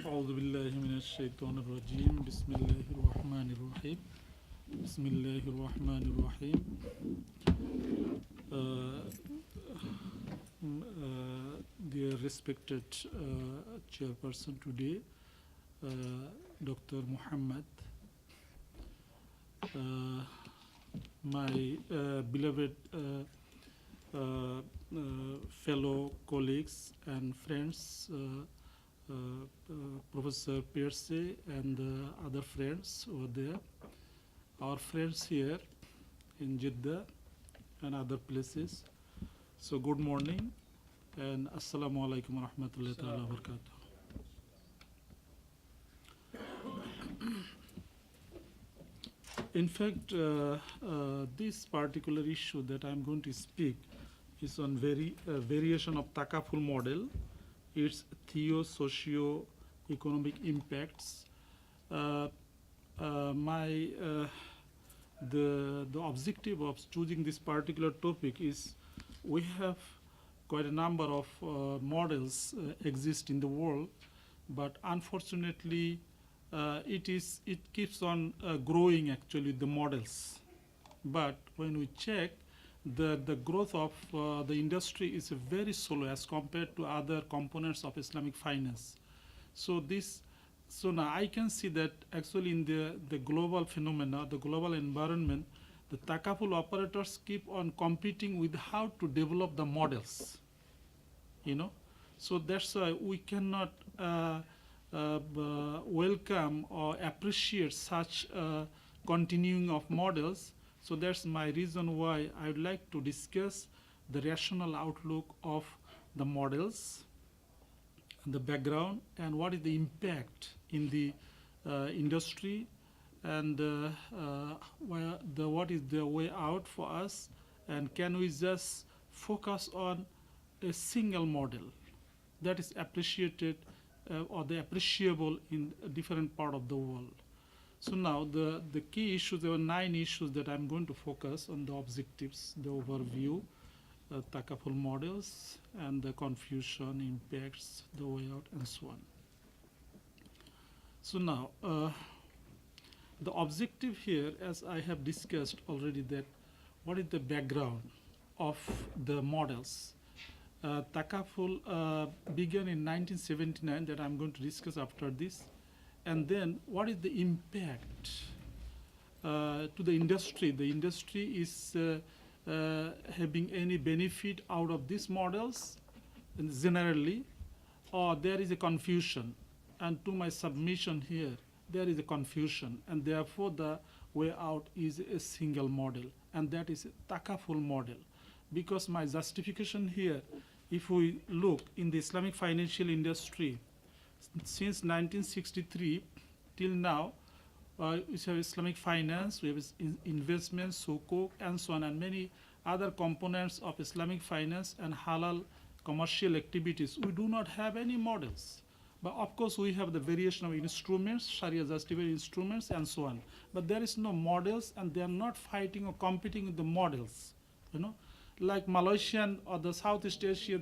أعوذ بالله من الشيطان الرجيم بسم الله الرحمن الرحيم بسم الله الرحمن الرحيم Dear respected chairperson today, Dr. Muhammad, my beloved fellow colleagues and friends, Professor Pierce and other friends over there, our friends here in Jeddah and other places. So good morning and assalamu alaikum wa rahmatullahi wa barakatuh. In fact, this particular issue that I'm going to speak is on variation of Takaful model, its socio-economic impacts. The objective of choosing this particular topic is we have quite a number of models exist in the world, but unfortunately it keeps on growing actually the models. But when we check the growth of the industry is very slow as compared to other components of Islamic finance. So now I can see that actually in the global phenomena, the global environment, the Takaful operators keep on competing with how to develop the models, So that's why we cannot welcome or appreciate such continuing of models. So that's my reason why I would like to discuss the rational outlook of the models, the background, and what is the impact in the industry, and what is the way out for us, and can we just focus on a single model that is appreciated or the appreciable in a different part of the world. So now the key issues, there were 9 issues that I'm going to focus on: the objectives, the overview, Takaful models, and the confusion, impacts, the way out, and so on. So now the objective here, as I have discussed already, that what is the background of the models. Takaful began in 1979, that I'm going to discuss after this. And then what is the impact to the industry? The industry is having any benefit out of these models generally, or there is a confusion. And to my submission here, there is a confusion, and therefore the way out is a single model, and that is a Takaful model. Because my justification here, if we look in the Islamic financial industry, since 1963 till now, we have Islamic finance, we have investments, sukuk, and so on, and many other components of Islamic finance and halal commercial activities. We do not have any models. But of course, we have the variation of instruments, Sharia justified instruments, and so on. But there is no models, and they are not fighting or competing with the models. Like Malaysian or the Southeast Asia,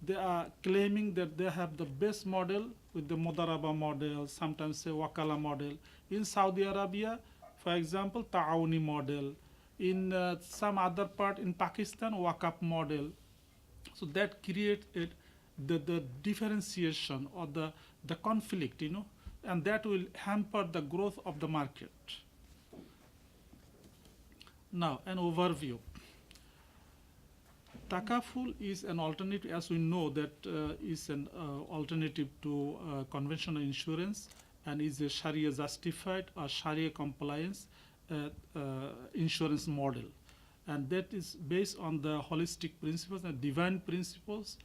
they are claiming that they have the best model with the Mudaraba model, sometimes say Wakala model. In Saudi Arabia, for example, Ta'awuni model. In some other part in Pakistan, Wakaf model. So that creates the differentiation or the conflict, and that will hamper the growth of the market. Now, an overview. Takaful is an alternative, as we know, that is an alternative to conventional insurance, and is a Sharia justified or Sharia compliance insurance model. And that is based on the holistic principles and divine principles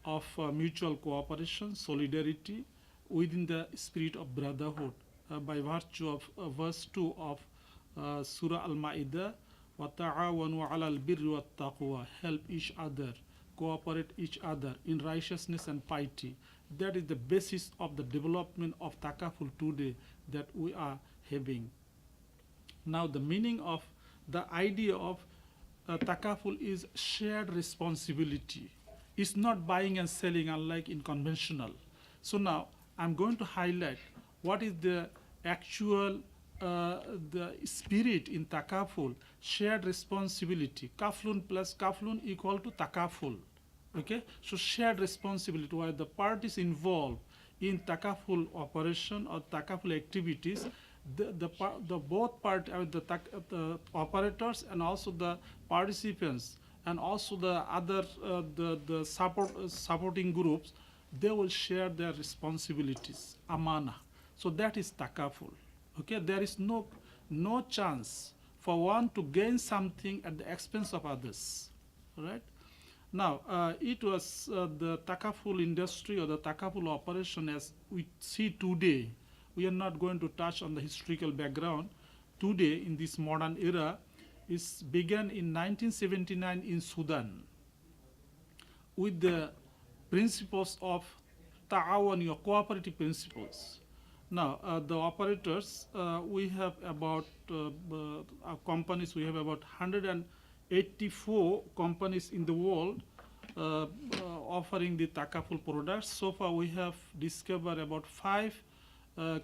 of mutual cooperation, solidarity within the spirit of brotherhood, by virtue of verse 2 of Surah Al-Ma'idah, وَتَعَاوَنُوا عَلَى الْبِرِّ وَالتَّقْوَى, help each other, cooperate each other in righteousness and piety. That is the basis of the development of Takaful today that we are having. Now the meaning of the idea of Takaful is shared responsibility. It's not buying and selling unlike in conventional. So now I'm going to highlight what is the actual the spirit in takaful, shared responsibility. Kaflun plus kaflun equal to takaful. Okay, so shared responsibility, where the parties involved in takaful operation or takaful activities, the both part the operators and also the participants and also the other the supporting groups, they will share their responsibilities, amana. So that is takaful. Okay, there is no chance for one to gain something at the expense of others. All right. Now, it was the takaful industry or the takaful operation as we see today. We are not going to touch on the historical background. Today, in this modern era, is began in 1979 in Sudan with the principles of ta'awan, your cooperative principles. Now, the operators, we have about companies, we have about 184 companies in the world offering the takaful products. So far, we have discovered about 5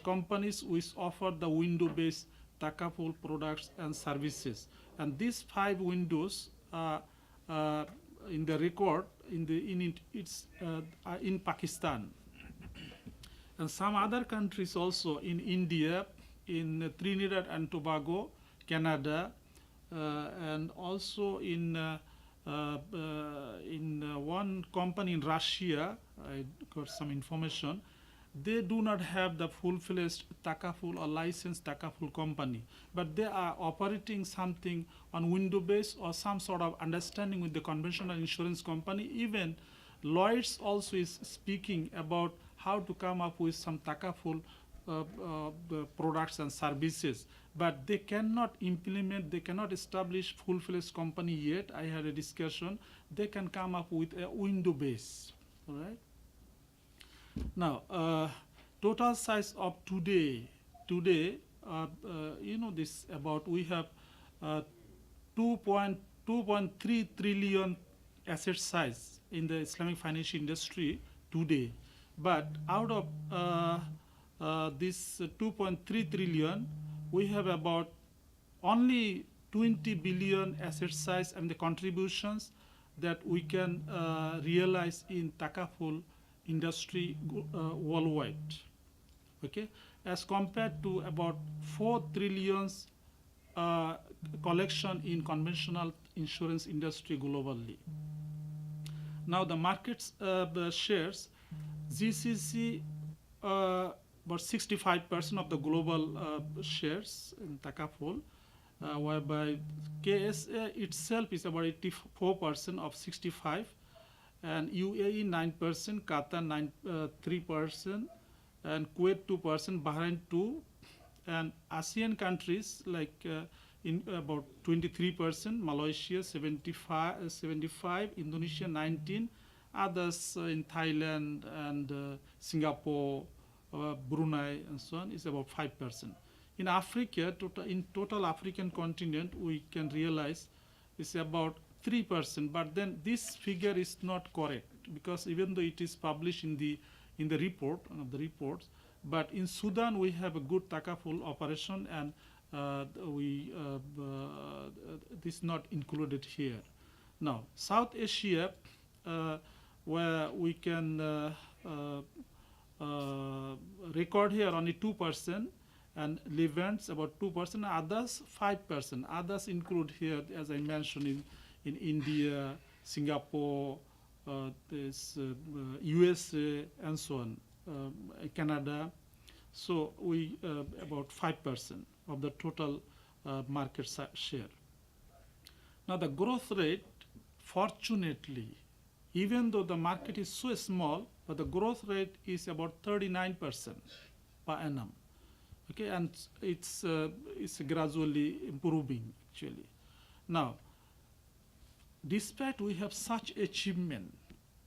companies which offer the window-based takaful products and services. And these 5 windows in the record in Pakistan. And some other countries also in India, in Trinidad and Tobago, Canada, and also in one company in Russia, I got some information, they do not have the full-fledged takaful or licensed takaful company, but they are operating something on window base or some sort of understanding with the conventional insurance company. Even Lloyd's also is speaking about how to come up with some takaful products and services, but they cannot implement, they cannot establish full-fledged company yet. I had a discussion. They can come up with a window base. All right. Now, total size of today, you know this about we have 2.3 trillion asset size in the Islamic financial industry today. But out of this 2.3 trillion, we have about only 20 billion asset size and the contributions that we can realize in takaful industry worldwide. Okay, as compared to about 4 trillions collection in conventional insurance industry globally. Now the markets, the shares, GCC about 65% of the global shares in takaful, whereby KSA itself is about 84% of 65, and UAE 9%, Qatar 3%, and Kuwait 2%, Bahrain 2%, and ASEAN countries like in about 23%, Malaysia 75, Indonesia 19, others in Thailand and Singapore, Brunei, and so on is about 5%. In Africa, in total African continent, we can realize it's about 3%, but then this figure is not correct, because even though it is published in the report, one of the reports, but in Sudan we have a good takaful operation, and this is not included here. Now, South Asia, where we can record here only 2%, and Levant's about 2%, others 5%. Others include here, as I mentioned, in India, Singapore, USA, and so on, Canada. So we about 5% of the total market share. Now the growth rate, fortunately, even though the market is so small, but the growth rate is about 39% per annum. Okay, and it's gradually improving actually. Now, despite we have such achievement,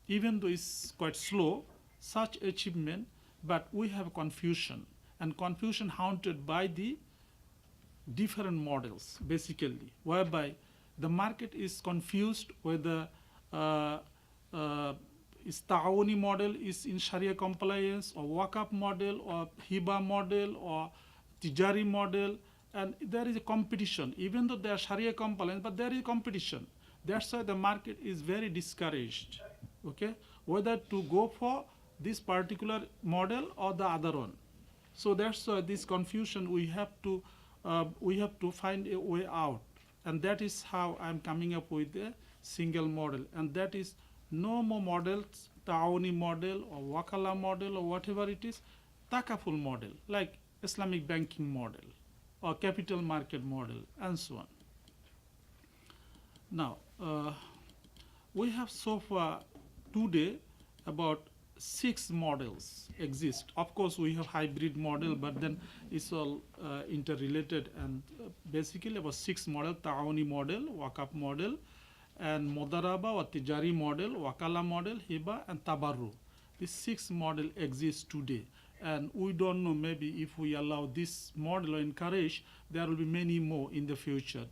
even though it's quite slow, such achievement, but we have confusion, and confusion haunted by the different models, basically, whereby the market is confused whether Is Ta'awuni model is in Sharia compliance, or Wakaf model, or Hiba model, or Tijari model, and there is a competition. Even though they are Sharia compliant, but there is competition. That's why the market is very discouraged, okay, whether to go for this particular model or the other one. So that's this confusion we have to find a way out, and that is how I'm coming up with a single model, and that is no more models, Ta'awuni model or Wakala model or whatever it is, Takaful model, like Islamic banking model or capital market model and so on. Now, we have so far today about 6 models exist. Of course, we have hybrid model, but then it's all interrelated, and basically about 6 model: Ta'awuni model, Wakaf model, and Modaraba or Tijari model, Wakala model, Hiba, and Tabarru. These 6 model exist today, and we don't know, maybe if we allow this model or encourage, there will be many more in the future.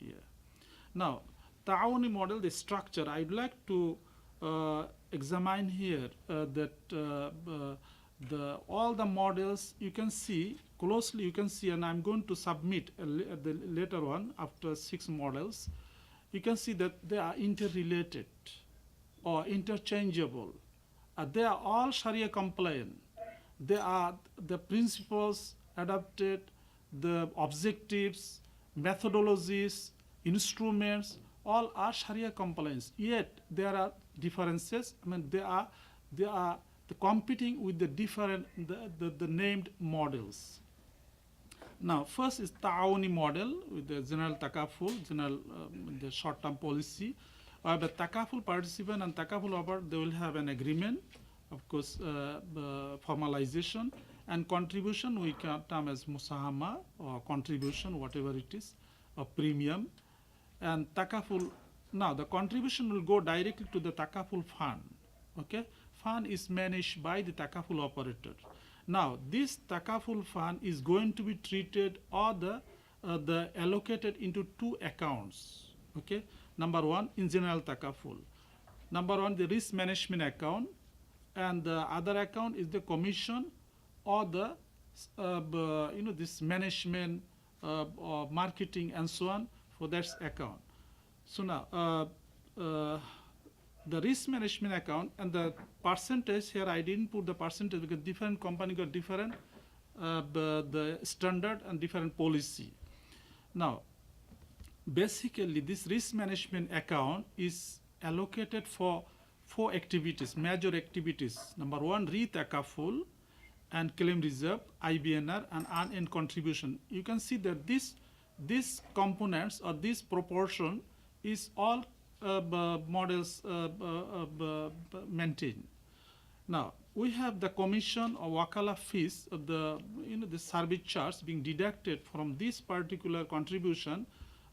Yeah. Now, Ta'awuni model, the structure, I'd like to examine here all the models you can see closely. You can see, and I'm going to submit the later one after 6 models. You can see that they are interrelated or interchangeable. They are all Sharia compliant. They are the principles adopted, the objectives, methodologies, instruments, all are Sharia compliance. Yet there are differences. I mean, they are competing with the different the named models. Now, first is Ta'awuni model with the general takaful, general the short-term policy. The takaful participant and takaful operator, they will have an agreement, of course, formalization, and contribution we can term as musahama or contribution, whatever it is, or premium. And takaful, now the contribution will go directly to the takaful fund. Okay, fund is managed by the takaful operator. Now, this takaful fund is going to be treated or the allocated into 2 accounts. Okay, number 1 in general takaful. Number 1, the risk management account, and the other account is the commission or the this management or marketing and so on for that account. So now the risk management account and the percentage here, I didn't put the percentage because different company got different the standard and different policy. Now, basically this risk management account is allocated for 4 activities, major activities. Number 1, re-takaful and claim reserve, IBNR, and unearned contribution. You can see that these components or this proportion is all models maintained. Now, we have the commission or wakala fees of the service charge being deducted from this particular contribution.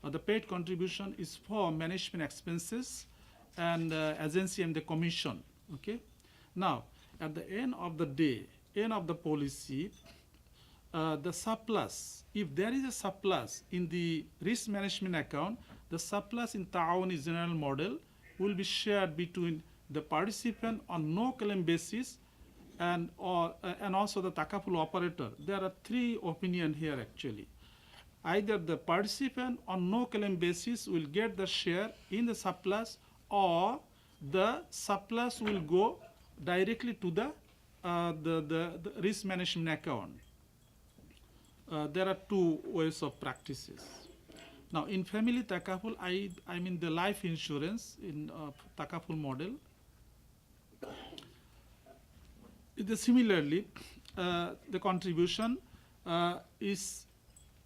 The paid contribution is for management expenses and agency and the commission. Okay. Now, at the end of the day, end of the policy, the surplus, if there is a surplus in the risk management account, the surplus in Ta'awuni general model will be shared between the participant on no claim basis and also the takaful operator. There are 3 opinions here actually. Either the participant on no claim basis will get the share in the surplus, or the surplus will go directly to the risk management account. There are 2 ways of practices. Now, in family takaful, I mean the life insurance in takaful model. Similarly, the contribution is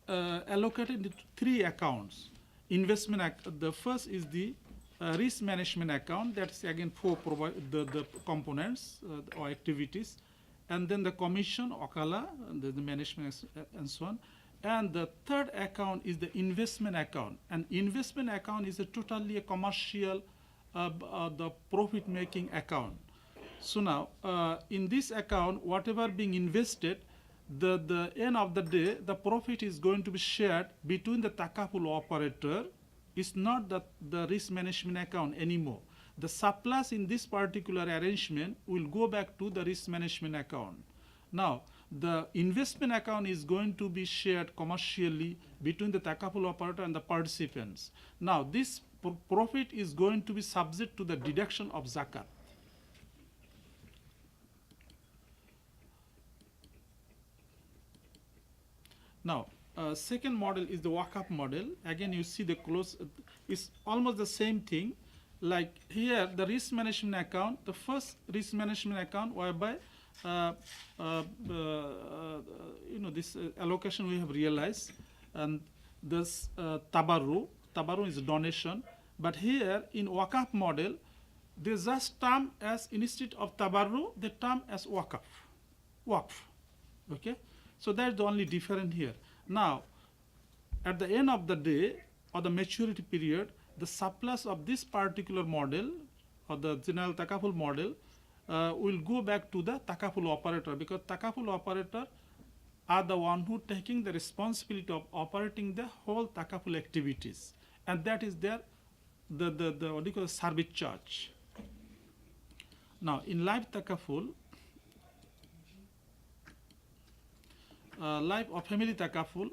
allocated into 3 accounts. The first is the risk management account. That's again for the components or activities, and then the commission, okala, and the management and so on. And the 3rd account is the investment account. And investment account is totally a commercial, the profit-making account. So now, in this account, whatever being invested, the end of the day, the profit is going to be shared between the takaful operator. It's not the risk management account anymore. the surplus in this particular arrangement will go back to the risk management account. Now, the investment account is going to be shared commercially between the takaful operator and the participants. Now, this profit is going to be subject to the deduction of zakat. Now, second model is the wakaf model. Again, you see the close, it's almost the same thing. Like here, the risk management account, the first risk management account whereby this allocation we have realized, and this tabarru is a donation. But here in wakaf model, they just term as, instead of tabarru, they term as wakaf. Okay, so that's the only difference here. Now, at the end of the day or the maturity period, the surplus of this particular model or the general takaful model will go back to the takaful operator, because takaful operator are the one who taking the responsibility of operating the whole takaful activities, and that is their the what do you call service charge. Now, in life takaful, life or family takaful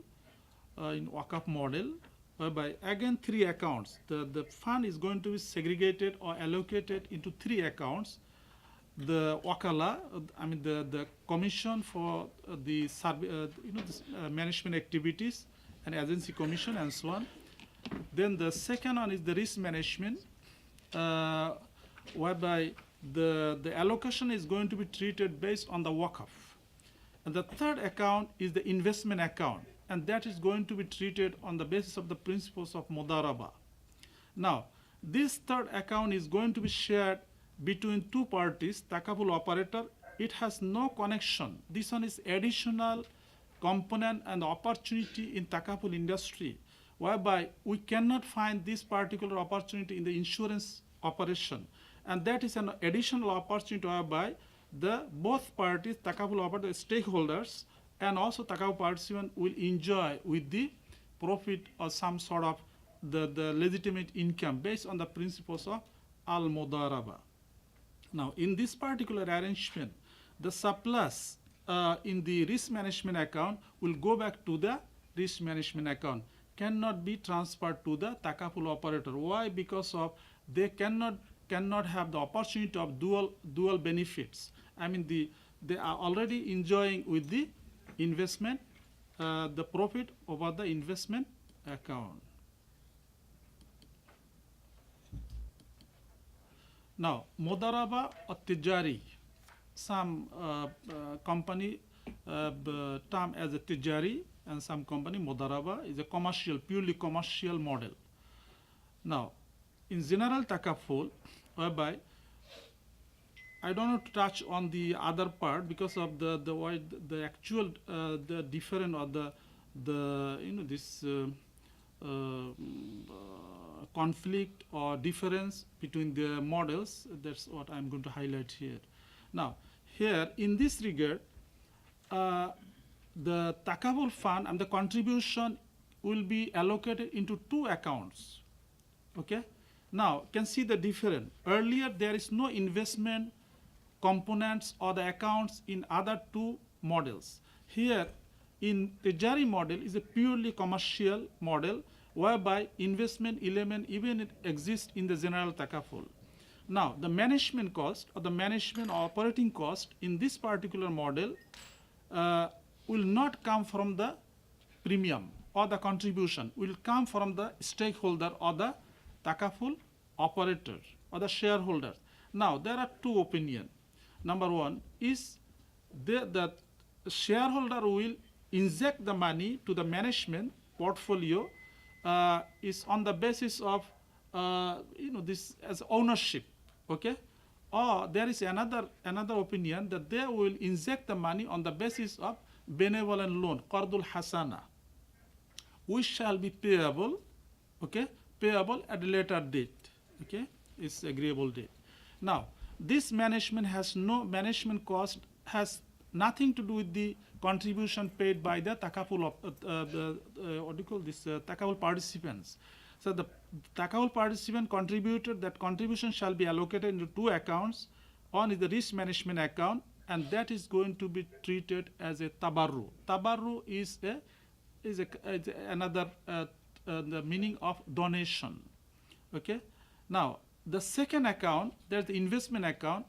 in wakaf model, whereby again 3 accounts. The fund is going to be segregated or allocated into 3 accounts. The wakala, the commission for the management activities and agency commission and so on. Then the second one is the risk management, whereby the allocation is going to be treated based on the wakaf. And the third account is the investment account, and that is going to be treated on the basis of the principles of mudaraba. Now, this third account is going to be shared between 2 parties, takaful operator. It has no connection. This one is additional component and opportunity in takaful industry, whereby we cannot find this particular opportunity in the insurance operation. And that is an additional opportunity whereby both parties, takaful operator, stakeholders, and also takaful participant will enjoy with the profit or some sort of the legitimate income based on the principles of al-mudaraba. Now, in this particular arrangement, the surplus in the risk management account will go back to the risk management account, cannot be transferred to the takaful operator. Why? Because of they cannot have the opportunity of dual benefits. They are already enjoying with the investment, the profit over the investment account. Now, mudaraba or tijari, some company term as a tijari, and some company mudaraba is a commercial, purely commercial model. Now, in general takaful, whereby I don't want to touch on the other part because of the actual the different or this conflict or difference between the models. That's what I'm going to highlight here. Now, here in this regard, the takaful fund and the contribution will be allocated into 2 accounts. Okay. Now, you can see the difference. Earlier, there is no investment components or the accounts in other 2 models. Here, in Tijari model is a purely commercial model, whereby investment element even it exists in the general takaful. Now, the management cost or the management or operating cost in this particular model will not come from the premium or the contribution, will come from the stakeholder or the takaful operator or the shareholders. Now, there are 2 opinions. Number 1 is the shareholder will inject the money to the management portfolio is on the basis of this as ownership, okay? Or there is another opinion that they will inject the money on the basis of benevolent loan, qardul hasana, which shall be payable, okay? Payable at a later date, okay? It's agreeable date. Now, this management has no management cost, has nothing to do with the contribution paid by the takaful takaful participants. So the Takaful participant contributed, that contribution shall be allocated into two accounts. One is the risk management account, and that is going to be treated as a tabarru. Tabarru is another the meaning of donation. Okay. Now the second account, that's the investment account.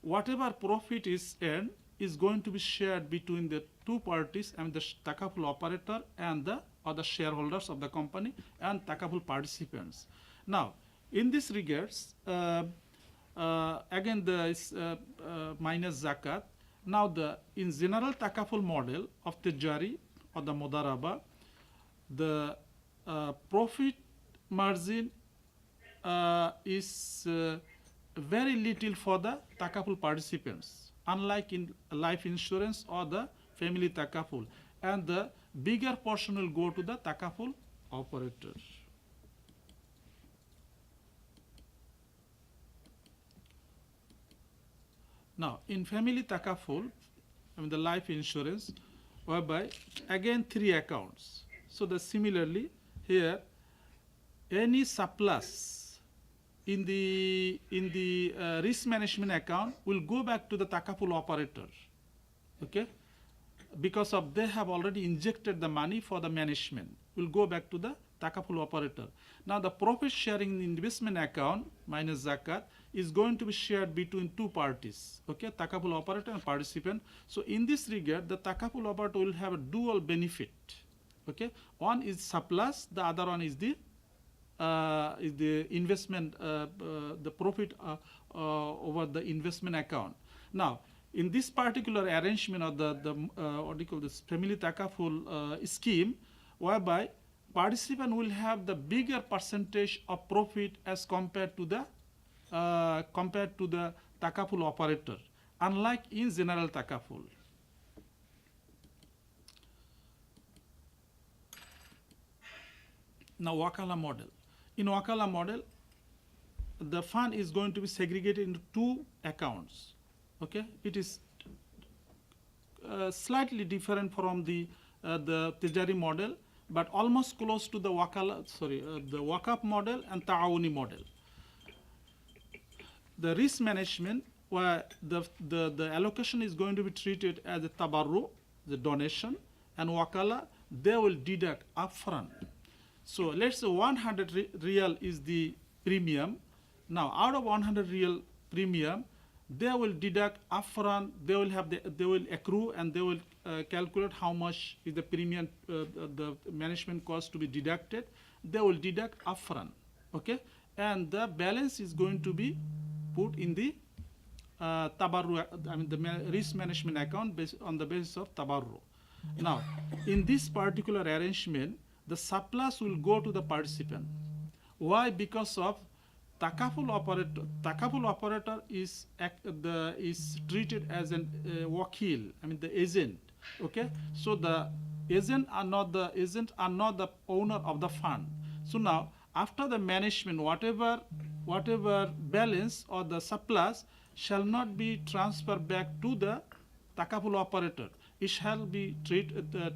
Whatever profit is earned is going to be shared between the two parties, and the Takaful operator and the other shareholders of the company and Takaful participants. Now, in this regards, again the minus zakat. Now, in general Takaful model of Tijari or the Mudaraba, the profit margin is very little for the Takaful participants, unlike in life insurance or the family Takaful, and the bigger portion will go to the Takaful operator. Now, in family Takaful, the life insurance, whereby again three accounts. So similarly here, any surplus in the risk management account will go back to the Takaful operator. Okay, because of they have already injected the money for the management, will go back to the Takaful operator. Now the profit sharing in investment account minus zakat is going to be shared between two parties. Okay, Takaful operator and participant. So in this regard, the Takaful operator will have a dual benefit. Okay, one is surplus, the other one is the investment, the profit over the investment account. Now, in this particular arrangement of the what do you call this family Takaful scheme, whereby participant will have the bigger percentage of profit as compared to the Takaful operator, unlike in general Takaful. Now, Wakala model. In Wakala model, the fund is going to be segregated into two accounts. Okay, it is slightly different from the Tijari model, but almost close to the the Wakaf model and Ta'awuni model. The risk management, where the allocation is going to be treated as a tabarru, the donation, and Wakala, they will deduct upfront. So let's say 100 real is the premium. Now, out of 100 real premium, they will deduct upfront. They will accrue, and they will calculate how much is the premium, the management cost to be deducted. They will deduct upfront. Okay, and the balance is going to be put in the tabarru, the risk management account on the basis of tabarru. Now, in this particular arrangement, the surplus will go to the participant. Why? Because of Takaful operator is treated as an wakil, the agent. Okay, so the agent are not the owner of the fund. So now, after the management, whatever balance or the surplus shall not be transferred back to the Takaful operator. It shall be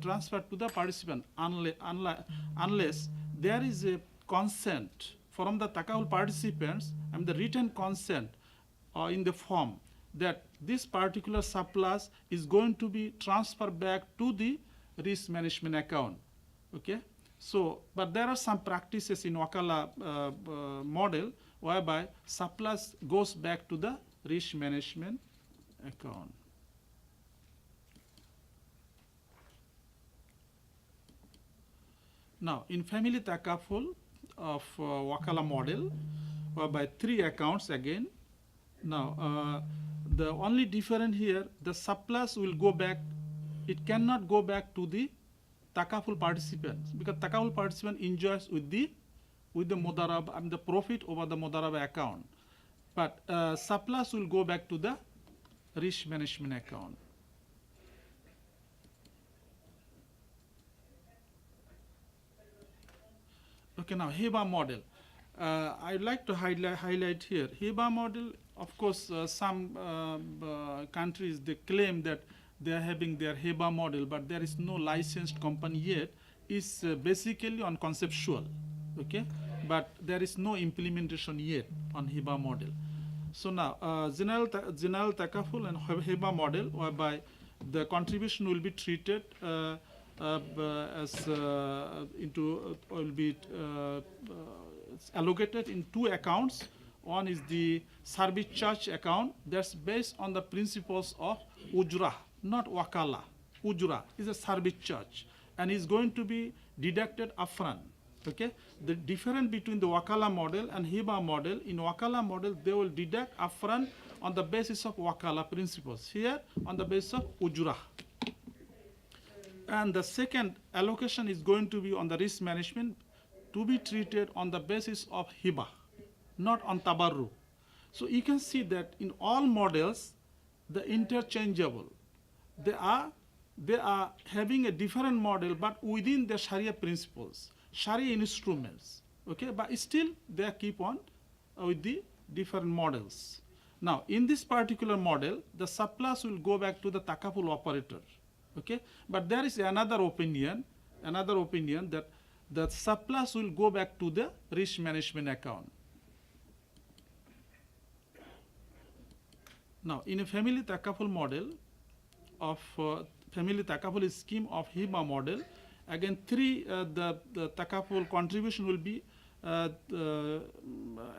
transferred to the participant unless there is a consent from the Takaful participants, the written consent in the form that this particular surplus is going to be transferred back to the risk management account. Okay, so but there are some practices in Wakala model whereby surplus goes back to the risk management account. Now, in family Takaful of Wakala model, by three accounts again. Now, the only difference here, the surplus will go back. It cannot go back to the Takaful participants, because Takaful participant enjoys with the Mudaraba, the profit over the Mudaraba account. But surplus will go back to the risk management account. Okay, now Hiba model. I'd like to highlight here. Hiba model, of course, some countries, they claim that they are having their Hiba model, but there is no licensed company yet. It's basically on conceptual. okay, but there is no implementation yet on HIBA model. So now general takaful and HIBA model, whereby the contribution will be treated as will be allocated in two accounts. One is the service charge account, that's based on the principles of ujra, not wakala. Ujra is a service charge and is going to be deducted upfront. Okay, the difference between the wakala model and HIBA model, in wakala model they will deduct upfront on the basis of wakala principles, here on the basis of ujra. And the second allocation is going to be on the risk management, to be treated on the basis of HIBA, not on tabarru. So you can see that in all models, the interchangeable. They are having a different model, but within the Sharia principles, Sharia instruments. Okay, but still they keep on with the different models. Now, in this particular model, the surplus will go back to the takaful operator. Okay, but there is another opinion that the surplus will go back to the risk management account. Now, in a family takaful model of family takaful scheme of HIBA model, again the takaful contribution will be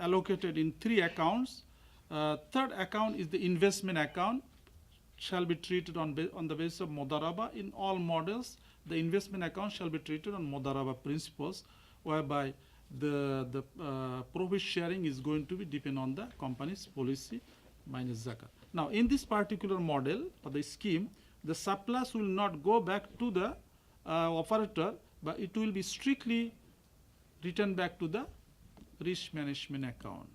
allocated in three accounts. Third account is the investment account, shall be treated on the basis of Modaraba. In all models, the investment account shall be treated on Modaraba principles, whereby the profit sharing is going to be depend on the company's policy minus zakat. Now, in this particular model or the scheme, the surplus will not go back to the operator, but it will be strictly returned back to the risk management account.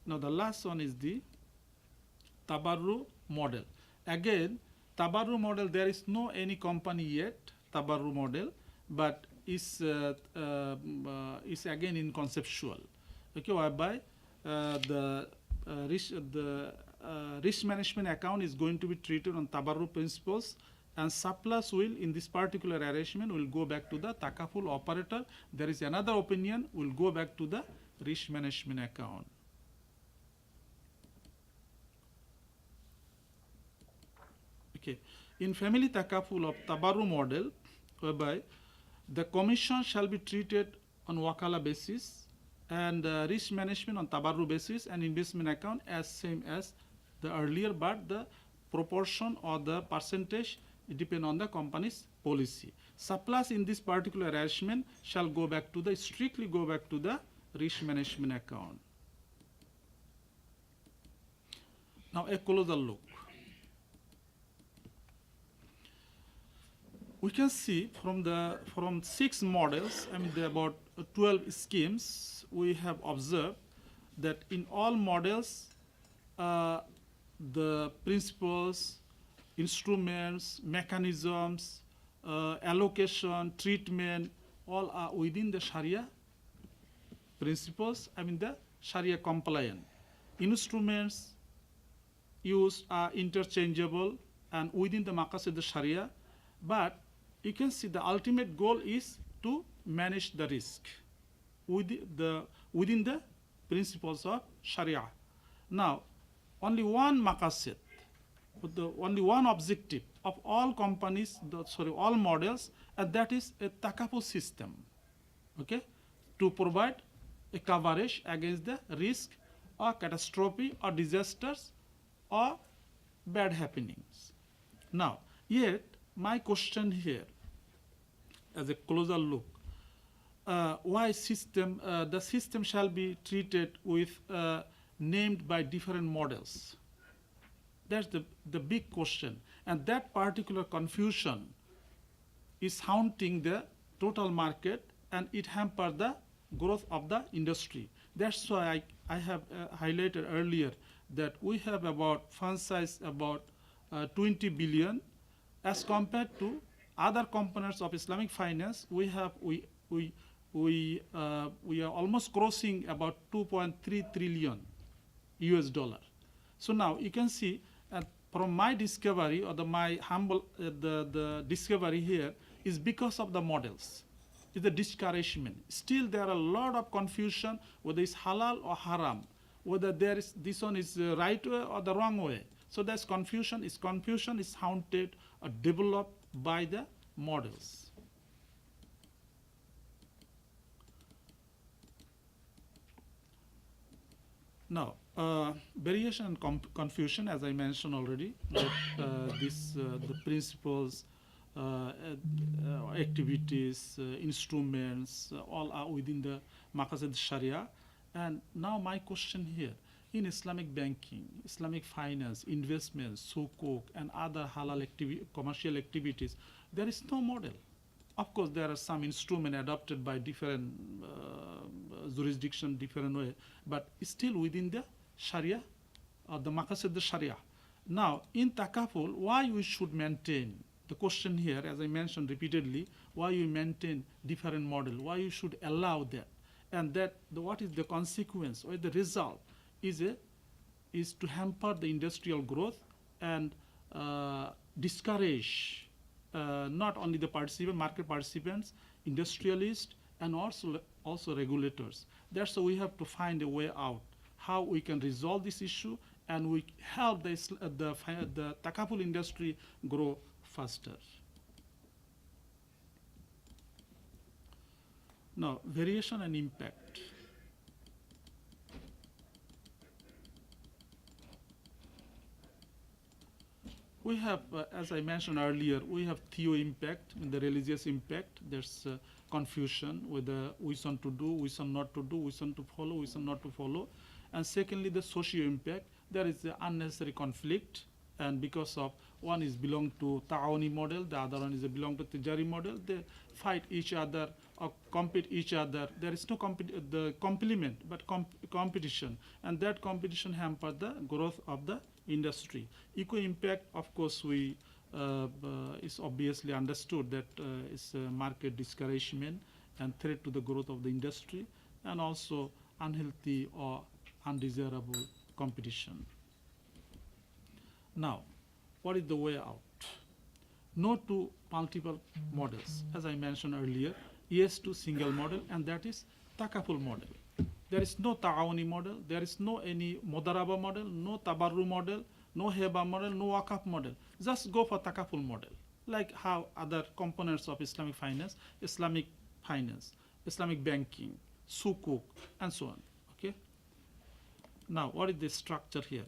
Now, the last one is the tabarru model. Again, tabarru model, there is no any company yet, tabarru model, but is again in conceptual. Okay, whereby the risk management account is going to be treated on tabarru principles, and surplus will, in this particular arrangement, will go back to the takaful operator. There is another opinion, will go back to the risk management account. Okay. In family takaful of tabarru model, whereby the commission shall be treated on wakala basis, and risk management on tabarru basis, and investment account as same as the earlier, but the proportion or the percentage depend on the company's policy. Surplus in this particular arrangement shall go back to the strictly go back to the risk management account. Now, a closer look. We can see from 6 models, I mean there are about 12 schemes, we have observed that in all models the principles, instruments, mechanisms, allocation, treatment, all are within the Sharia principles, I mean the Sharia compliant. Instruments used are interchangeable and within the maqasid the Sharia, but you can see the ultimate goal is to manage the risk within the principles of Sharia. Now, only one maqasid, only one objective of all companies, all models, and that is a takaful system, okay, to provide a coverage against the risk or catastrophe or disasters or bad happenings. Now, yet my question here, as a closer look, why system? The system shall be treated with named by different models. That's the big question, and that particular confusion is haunting the total market, and it hampers the growth of the industry. That's why I have highlighted earlier that we have about fund size about 20 billion. As compared to other components of Islamic finance, we are almost crossing about 2.3 trillion US dollar. So now you can see from my discovery, or my humble the discovery here is because of the models. is the discouragement. Still there are a lot of confusion whether it's halal or haram, whether there is this one is the right way or the wrong way. So there's confusion. Confusion is haunted or developed by the models. Now, variation and confusion, as I mentioned already, that the principles, activities, instruments, all are within the Maqasid Sharia. And now my question here, in Islamic banking, Islamic finance, investments, sukuk, and other halal commercial activities, there is no model. Of course, there are some instruments adopted by different jurisdiction, different way, but still within the Sharia, or the Maqasid the Sharia. Now, in Takaful, why we should maintain, the question here, as I mentioned repeatedly, why you maintain different model, why you should allow that, and that what is the consequence or the result is to hamper the industrial growth and discourage not only the market participants, industrialists, and also regulators. That's why we have to find a way out, how we can resolve this issue, and we help the Takaful industry grow faster. Now, variation and impact. We have, as I mentioned earlier, we have theo impact, the religious impact. There's confusion whether which one to do, which one not to do, which one to follow, which one not to follow. And secondly, the socio impact. There is the unnecessary conflict, and because of one is belong to Ta'awuni model, the other one is belong to Tijari model. They fight each other or compete each other. There is no complement, but competition, and that competition hamper the growth of the industry. Eco impact, of course, is obviously understood that is market discouragement and threat to the growth of the industry, and also unhealthy or undesirable competition. Now, what is the way out? No to multiple models. As I mentioned earlier, yes to single model, and that is Takaful model. There is no Ta'awuni model, there is no any Modaraba model, no Tabarru model, no Heba model, no Wakaf model. Just go for Takaful model, like how other components of Islamic finance, Islamic banking, sukuk, and so on. Okay. Now, what is the structure here?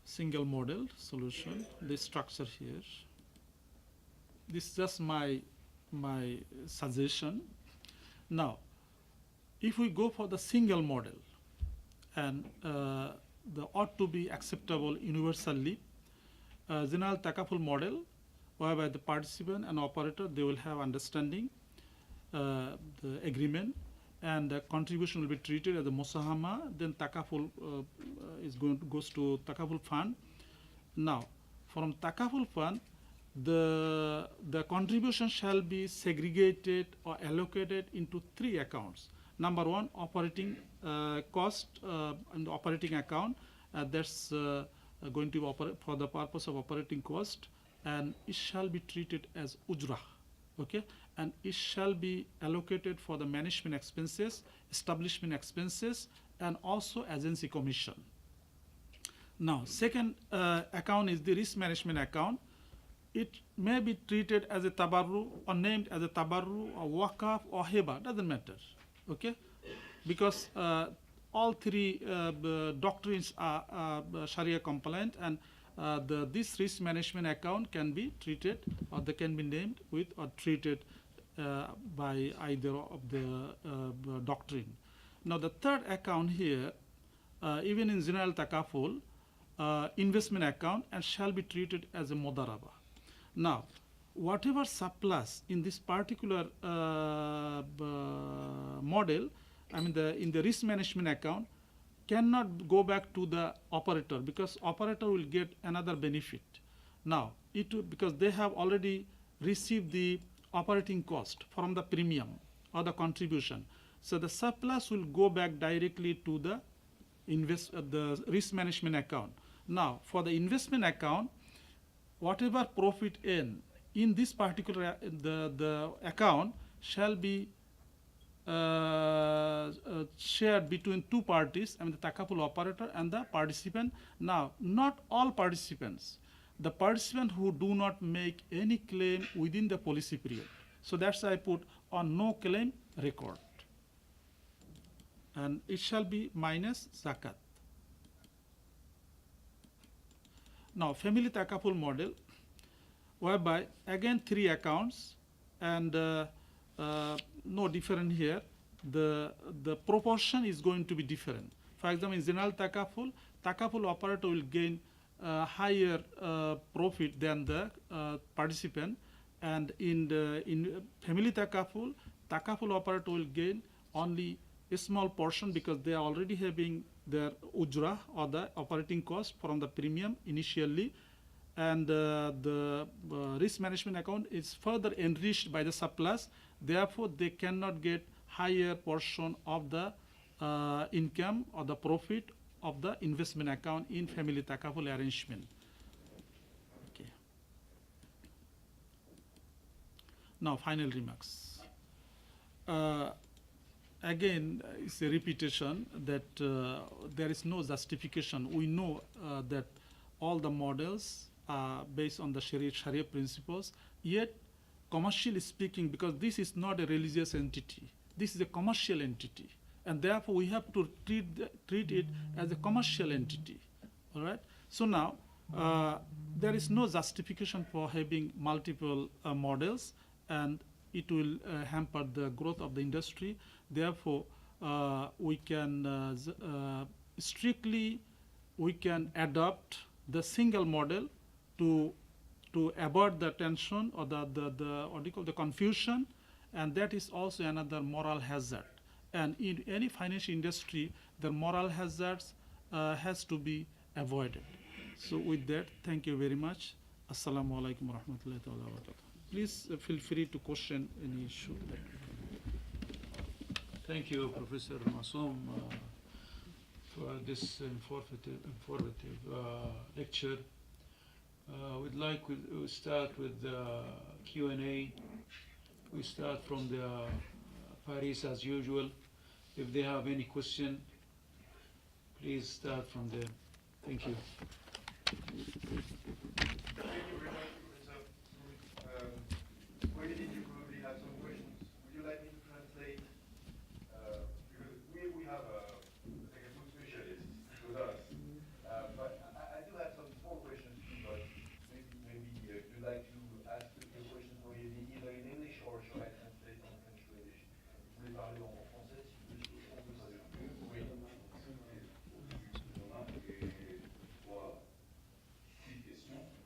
Single model solution, the structure here. This is just my suggestion. Now, if we go for the single model, and the ought to be acceptable universally, general Takaful model, whereby the participant and operator, they will have understanding, the agreement, and the contribution will be treated as a musahama. Then Takaful goes to Takaful fund. Now, from Takaful fund, the contribution shall be segregated or allocated into 3 accounts. Number 1, operating cost and operating account. That's going to be for the purpose of operating cost, and it shall be treated as ujrah. Okay, and it shall be allocated for the management expenses, establishment expenses, and also agency commission. Now, second account is the risk management account. It may be treated as a tabarru or named as a tabarru or wakaf or heba, doesn't matter. Okay, because all 3 doctrines are Sharia compliant, and this risk management account can be treated, or they can be named with or treated by either of the doctrine. Now, the third account here, even in general Takaful, investment account, and shall be treated as a modaraba. Now, whatever surplus in this particular model, I mean in the risk management account, cannot go back to the operator, because operator will get another benefit. Now, because they have already received the operating cost from the premium or the contribution, so the surplus will go back directly to the risk management account. Now, for the investment account, whatever profit in this particular the account shall be shared between two parties, I mean the takaful operator and the participant. Now, not all participants, the participants who do not make any claim within the policy period. So that's why I put on no claim record. And it shall be minus zakat. Now, family takaful model, whereby again 3 accounts and no different here. The proportion is going to be different. For example, in general takaful operator will gain higher profit than the participant, and in family takaful operator will gain only a small portion because they are already having their ujra or the operating cost from the premium initially, and the risk management account is further enriched by the surplus. Therefore, they cannot get higher portion of the income or the profit of the investment account in family takaful arrangement. Okay. Now, final remarks. Again, it's a repetition that there is no justification. We know that all the models are based on the Sharia principles, yet commercially speaking, because this is not a religious entity, this is a commercial entity, and therefore we have to treat it as a commercial entity. All right. So now there is no justification for having multiple models, and it will hamper the growth of the industry. Therefore, we can strictly adopt the single model to avoid the tension or the what do you call the confusion, and that is also another moral hazard. And in any financial industry, the moral hazards has to be avoided. So with that, thank you very much. Assalamu alaikum wa rahmatullahi wa barakatuh. Please feel free to question any issue. Thank you, Professor Macsoum, for this informative lecture. We'd like to start with the Q&A. We start from the Paris as usual. If they have any question, please start from there. Thank you. Thank you very much, Professor. Where did you probably have some questions? Would you like me to translate? Because we have a food specialist with us. But I do have some small questions too, but maybe you'd like to ask your question for either in English or shall I translate en French to English? Vous voulez parler en français si vous voulez, on peut traduire. Oui. On a trois petites questions.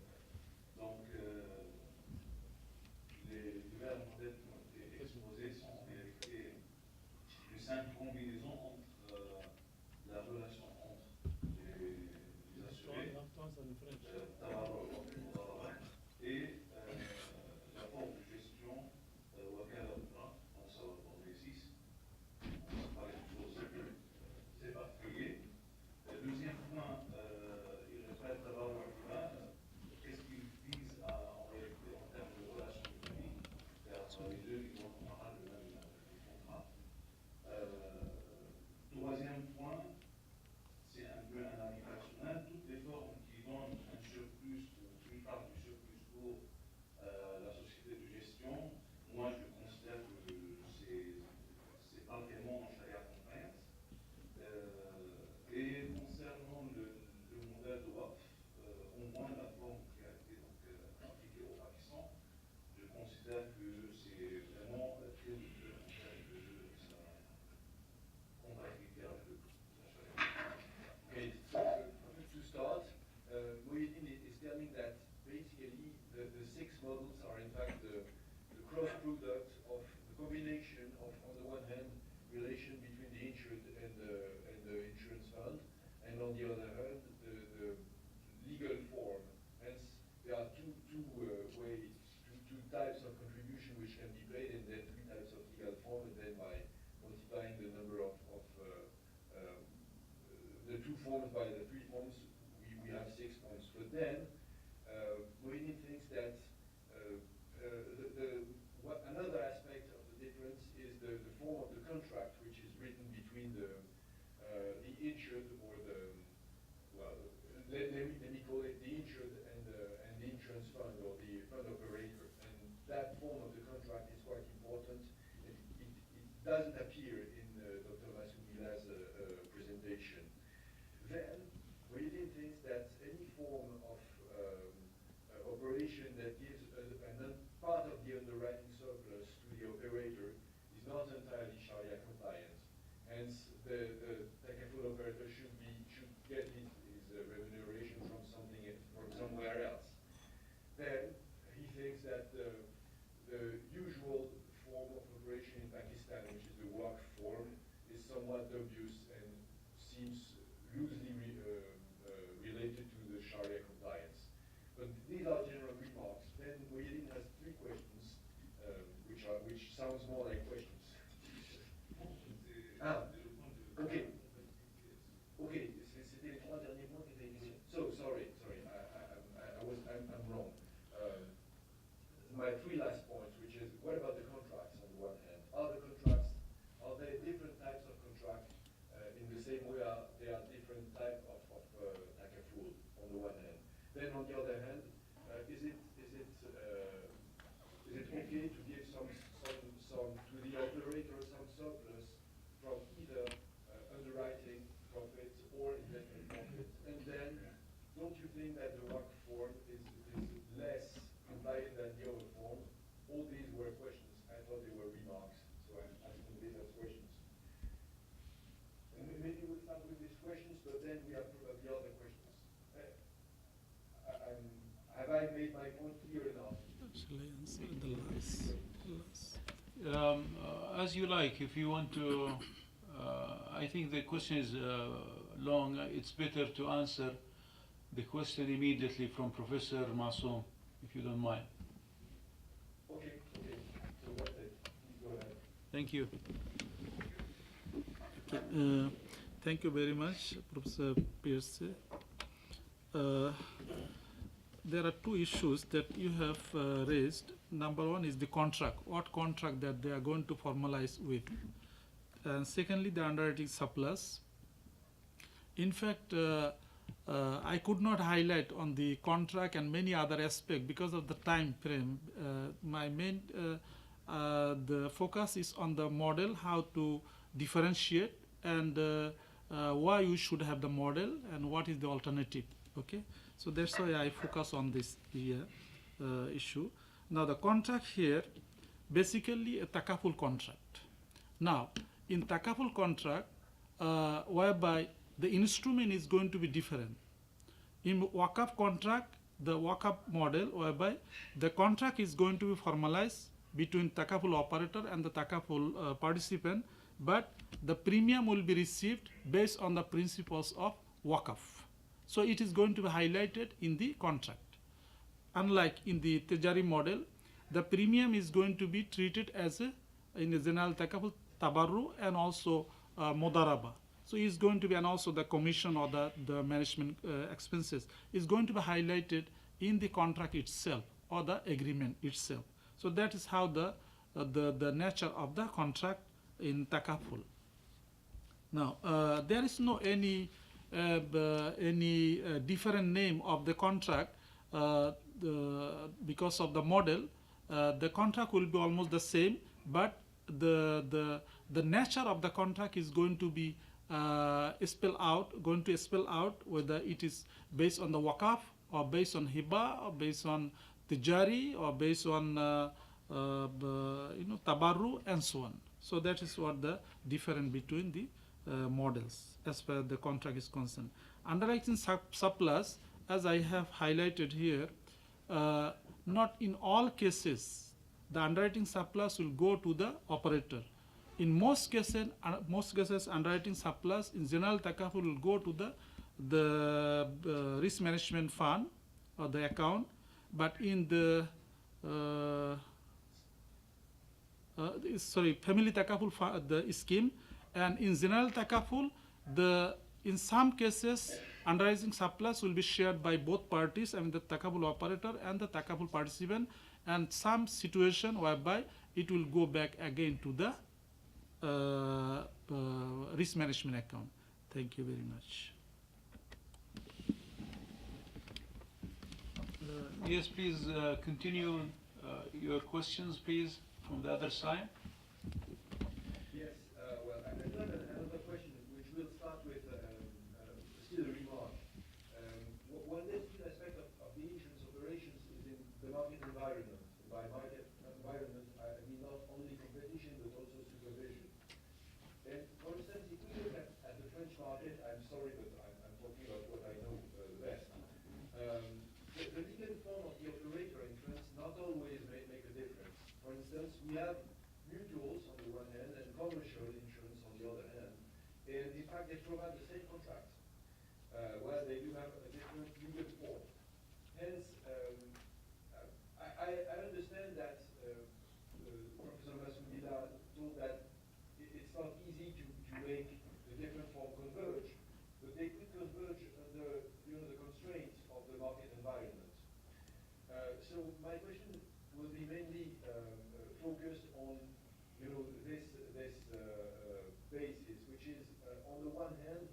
then he thinks that the usual form of operation in Pakistan, which is the work form, is somewhat dubious and seems loosely related to the Sharia compliance. But these are general remarks. Then Muhyiddin has three questions, which sounds more like questions. Ok. C'était les trois derniers points qui étaient écrits. So, sorry, I'm wrong. My three last points, which is, what about the contracts on the one hand? Are there different types of contracts in the same way there are different types of takaful on the one hand? Then on the other hand, is it okay to give some to the operator some surplus from either underwriting profit or investment profit? And then, don't you think that the work form is less compliant than the other form? All these were questions. I thought they were remarks, so I'm asking these as questions. And maybe we'll start with these questions, but then we have probably other questions. Have I made my point clear enough? Shall I answer the last? As you like, if you want to, I think the question is long. It's better to answer the question immediately from Professor Macsoum, if you don't mind. Okay. So what's it? Please go ahead. Thank you. Okay, thank you very much, Professor Pierce. There are two issues that you have raised. Number one is the contract. What contract that they are going to formalize with? And secondly, the underwriting surplus. In fact, I could not highlight on the contract and many other aspects because of the time frame. My main the focus is on the model, how to differentiate, and why you should have the model and what is the alternative. Okay, so that's why I focus on this issue. Now the contract here, basically a takaful contract. Now in takaful contract, whereby the instrument is going to be different. In wakaf contract, the wakaf model, whereby the contract is going to be formalized between takaful operator and the takaful participant, but the premium will be received based on the principles of wakaf. So it is going to be highlighted in the contract. Unlike in the Tejari model, the premium is going to be treated as in the general takaful tabarru and also modaraba. So it's going to be, and also the commission or the management expenses is going to be highlighted in the contract itself or the agreement itself. So that is how the nature of the contract in takaful. Now there is no any different name of the contract because of the model. The contract will be almost the same, but the nature of the contract is going to be spell out whether it is based on the wakaf or based on hiba or based on tijari or based on tabarru and so on. So that is what the difference between the models as far as the contract is concerned. Underwriting surplus, as I have highlighted here, not in all cases the underwriting surplus will go to the operator. In most cases, underwriting surplus in general takaful will go to the risk management fund or the account, but in the family takaful the scheme, and in general takaful, in some cases underwriting surplus will be shared by both parties, I mean the takaful operator and the takaful participant, and some situation whereby it will go back again to the risk management account. Thank you very much. Yes, please continue your questions, please, from the other side. Yes, well, I do have another question, which will start with still a remark. One key aspect of the insurance operations is in the market environment. By market environment, I mean not only competition, but also supervision. And for instance, if we look at the French market, I'm sorry, but I'm talking about what I know best. The legal form of the operator so my question will be mainly focused on, this basis, which is on the one hand,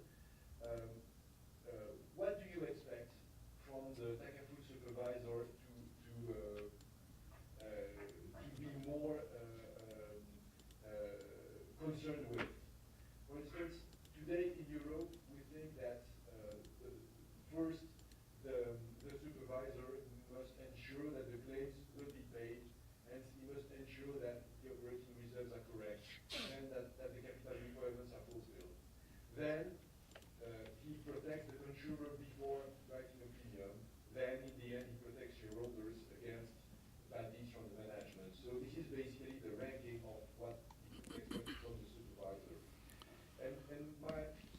what do you expect from the Takaful supervisor to be more concerned with? For instance, today in Europe, we think that first the supervisor must ensure that the claims will be paid, and he must ensure that the operating reserves are correct and that the capital requirements are fulfilled. Then he protects the consumer before writing a premium. Then in the end he protects shareholders against bad deeds from the management. So this is basically the ranking of what he expects from the supervisor.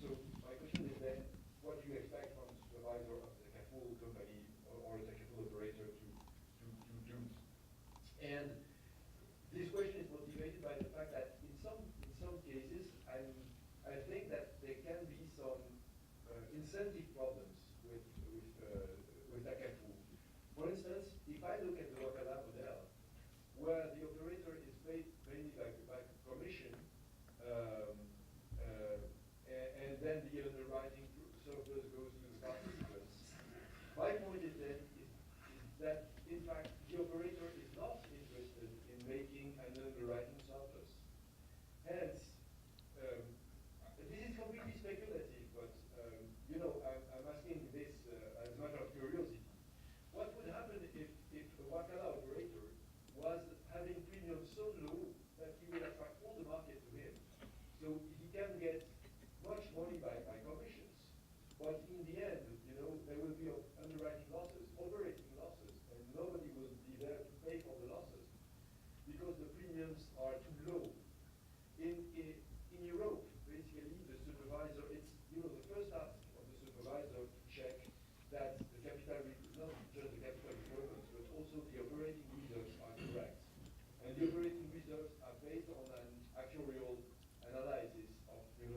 So my question is then, what do you expect from the supervisor of the Takaful company or the Takaful operator to do? And this question is motivated by the fact that in some cases, I think that there can be some incentive problems with Takaful. For instance, if I look at the Wakala model, where the operator is paid mainly by commission, and then the underwriting surplus goes to the participants. My point is then is that in fact the operator is not interested in making an underwriting surplus. Hence, this is completely speculative, but I'm asking this as a matter of curiosity. What would happen if a Wakala operator was having premiums so low that he would attract all the market to him? So he can get much money by commissions. But in the end, there will be underwriting losses, operating losses, and nobody will be there to pay for the losses because the premiums are too low. In Europe, basically, the supervisor, it's the first task of the supervisor to check that the capital, not just the capital requirements, but also the operating reserves are correct. And the operating reserves are based on an actuarial analysis of the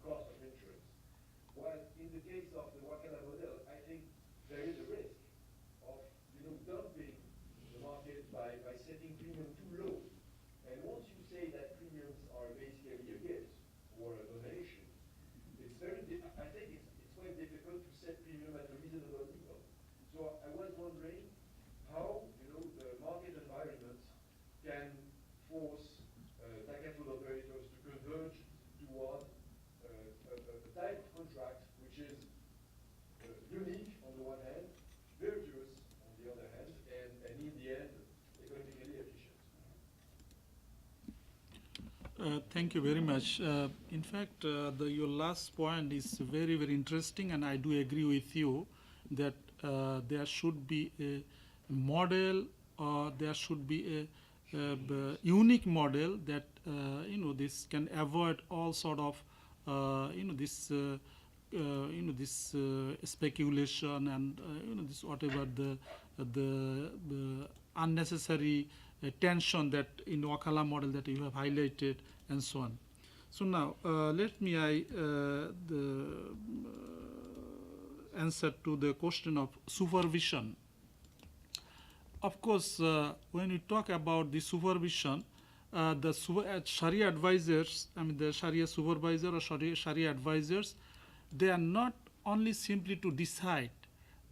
cost of insurance. While in the case of the Wakala model, I think there is a risk of dumping the market by setting premium too low. And once you say that premiums are basically a gift or a donation, I think it's quite difficult to set premium at a reasonable level. So I was wondering how the market environment can force Takaful operators to converge toward a type of contract which is unique on the one hand, virtuous on the other hand, and in the end, economically efficient. Thank you very much. In fact, your last point is very, very interesting, and I do agree with you that there should be a model, or there should be a unique model that this can avoid all sort of this speculation and this whatever the unnecessary tension that in Wakala model that you have highlighted and so on. So now let me answer to the question of supervision. Of course, when we talk about the supervision, the Sharia advisors, the Sharia supervisor or Sharia advisors, they are not only simply to decide,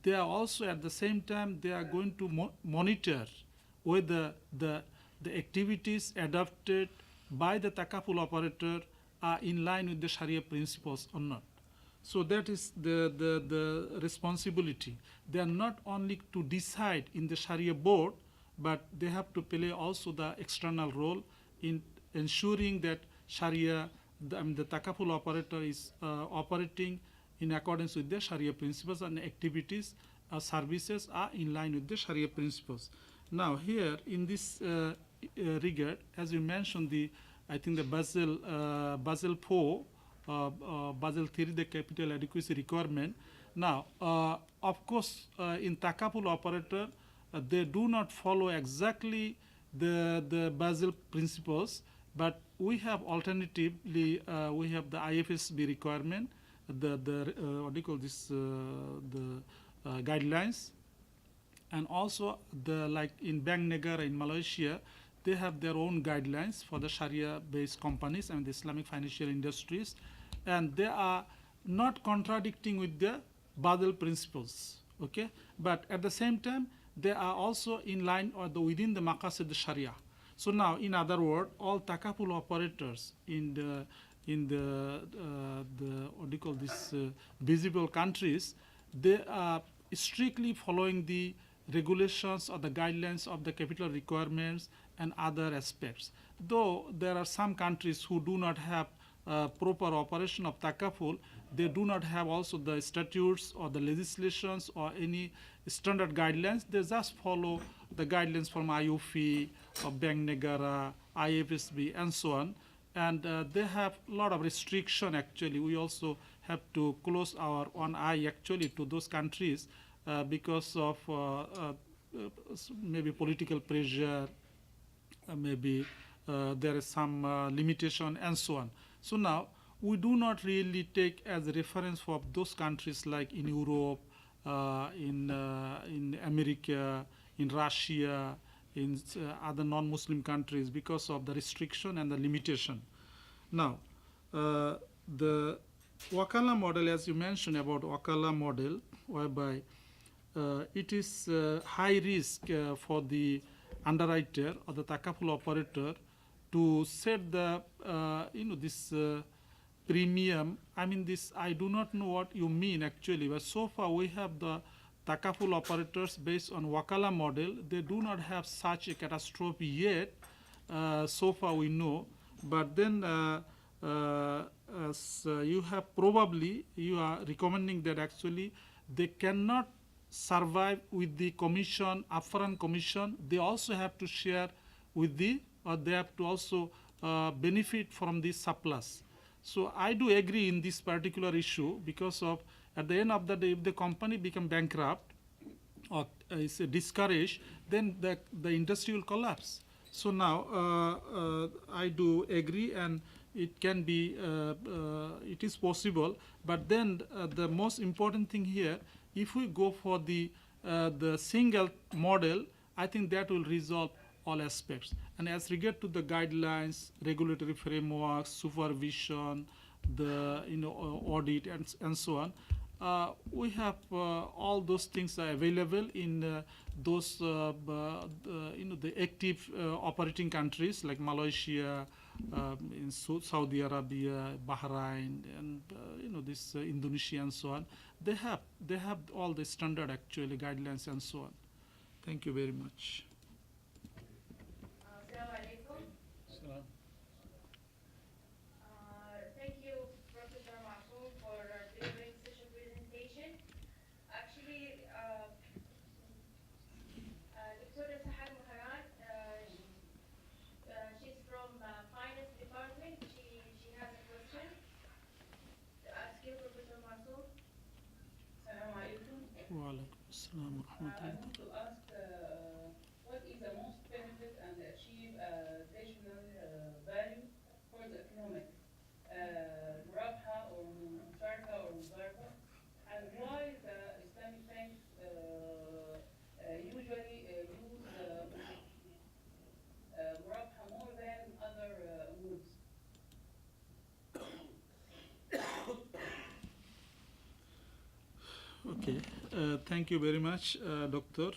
they are also at the same time they are going to monitor whether the activities adopted by the Takaful operator are in line with the Sharia principles or not. So that is the responsibility. They are not only to decide in the Sharia board, but they have to play also the external role in ensuring that Sharia, the Takaful operator is operating in accordance with the Sharia principles and activities, services are in line with the Sharia principles. Now here in this regard, as you mentioned, I think the Basel 4, Basel 3, the capital adequacy requirement. Now, of course, in Takaful operator, they do not follow exactly the Basel principles, but we have alternatively we have the IFSB requirement, the what do you call this the guidelines, And also, like in Bank Negara in Malaysia, they have their own guidelines for the Sharia-based companies and the Islamic financial industries, and they are not contradicting with the Basel principles. Okay, but at the same time, they are also in line or within the Maqasid Sharia. So now, in other words, all takaful operators in the what do you call this visible countries, they are strictly following the regulations or the guidelines of the capital requirements and other aspects. Though there are some countries who do not have proper operation of takaful, they do not have also the statutes or the legislations or any standard guidelines. They just follow the guidelines from IOFI or Bank Negara, IFSB, and so on. And they have a lot of restriction actually. We also have to close our one eye actually to those countries because of maybe political pressure, maybe there is some limitation and so on. So now we do not really take as a reference for those countries like in Europe, in America, in Russia, in other non-Muslim countries because of the restriction and the limitation. Now, the Wakala model, as you mentioned about Wakala model, whereby it is high risk for the underwriter or the takaful operator to set the this premium. I mean, this I do not know what you mean actually, but so far we have the takaful operators based on Wakala model. They do not have such a catastrophe yet. So far we know, but then as you have probably you are recommending that actually they cannot survive with the commission, upfront commission. They also have to share with the, or they have to also benefit from the surplus. So I do agree in this particular issue because of at the end of the day, if the company become bankrupt or is discouraged, then the industry will collapse. So now I do agree, and it can be, it is possible. But then the most important thing here, if we go for the single model, I think that will resolve all aspects. And as regard to the guidelines, regulatory frameworks, supervision, the audit and so on, we have all those things are available in those the active operating countries like Malaysia, in Saudi Arabia, Bahrain, and this Indonesia and so on. They have all the standard actually guidelines and so on. Thank you very much. Assalamu alaikum. Salam. Thank you, Professor Macsoom, for delivering such a presentation. Actually, Dr. Sahar Muharan, she's from finance department. She has a question to ask you, Professor Macsoom. Assalamu alaikum. Wa alaikum assalam wa I rahmatullahi. want to ask what is the most benefit and achieve additional value for the economic, مرابحة or مشاركة or مضاربة, and why the Islamic banks usually use مرابحة more than other modes. Okay, thank you very much, Doctor.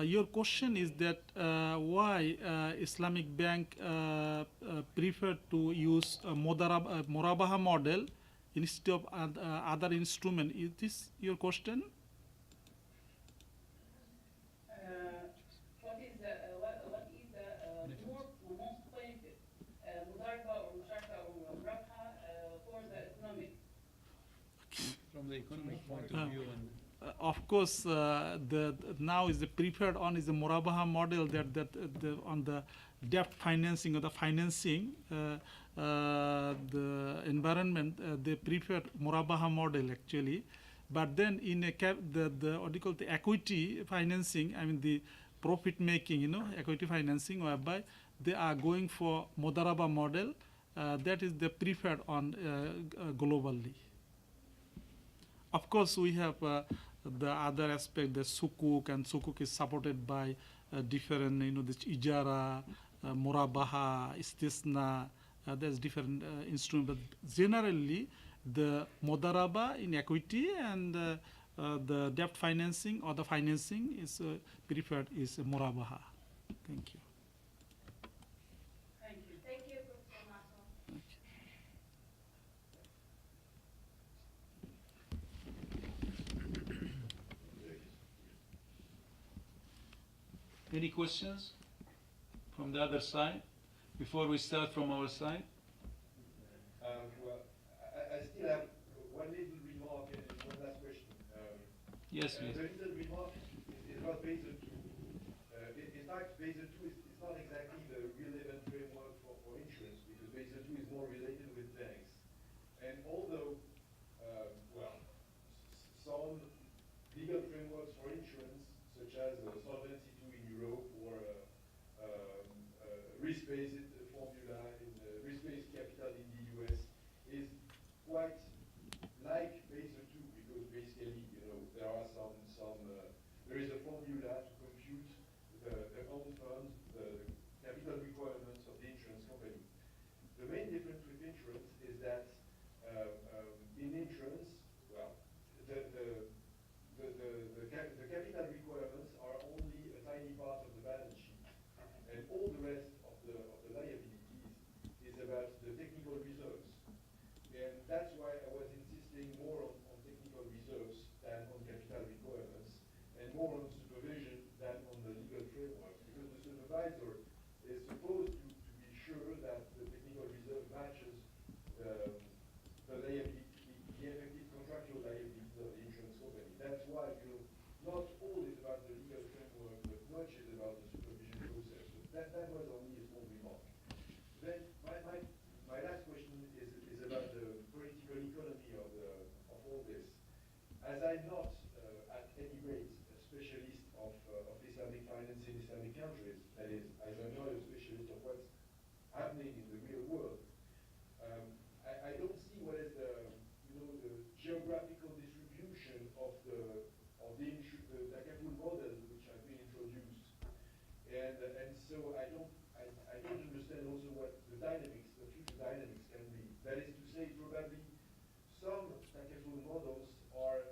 Your question is that why Islamic Bank prefer to use a Murabaha model instead of other instrument. Is this your question? What is the most benefit, مضاربة or مشاركة or مرابحة for the economic? From the economic point of view, and Of course, now is the preferred on is the Murabaha model that on the debt financing or the financing the environment they prefer Murabaha model actually, but then in a the what do you call the equity financing, I mean the profit making equity financing, whereby they are going for Mudaraba model, that is the preferred on globally. Of course, we have the other aspect, the sukuk, and sukuk is supported by different, this ijara, murabaha, istisna, there's different instruments. But generally, the modaraba in equity and the debt financing or the financing is preferred is murabaha. Thank you. Thank you. Thank you, Professor Macron. Any questions from the other side before we start from our side? Well, I still have one little remark and one last question. Yes, The please. little remark is about Basel II. In fact, Basel II is not exactly the relevant framework for insurance, because Basel II is more related with banks. And although, some legal frameworks for insurance, such as Solvency II in Europe or risk-based formula in risk-based capital in the US, is quite like Basel II, because basically, there are there is a formula to compute the own funds, the capital requirements of the insurance company. The main difference with insurance is that in insurance, the capital requirements are only a tiny part of the balance sheet, and all the rest of the liabilities is about the technical reserves. And that's why I was insisting more on technical reserves than on capital requirements, and more on supervision than on the legal framework, because the supervisor is supposed to be sure that the technical reserve matches the liability, the effective contractual liabilities of the insurance company. That's why, not all is about the legal framework, but much is about the supervision process. So that was only a small remark. Then my last question is about the political economy of all this. As I'm not at any rate a specialist of Islamic finance in Islamic countries, that is, as I'm not a specialist of what's happening in the real world, I don't see what is the geographical distribution of the takaful models which have been introduced, and so I don't understand also what the future dynamics can be. That is to say, probably some takaful models are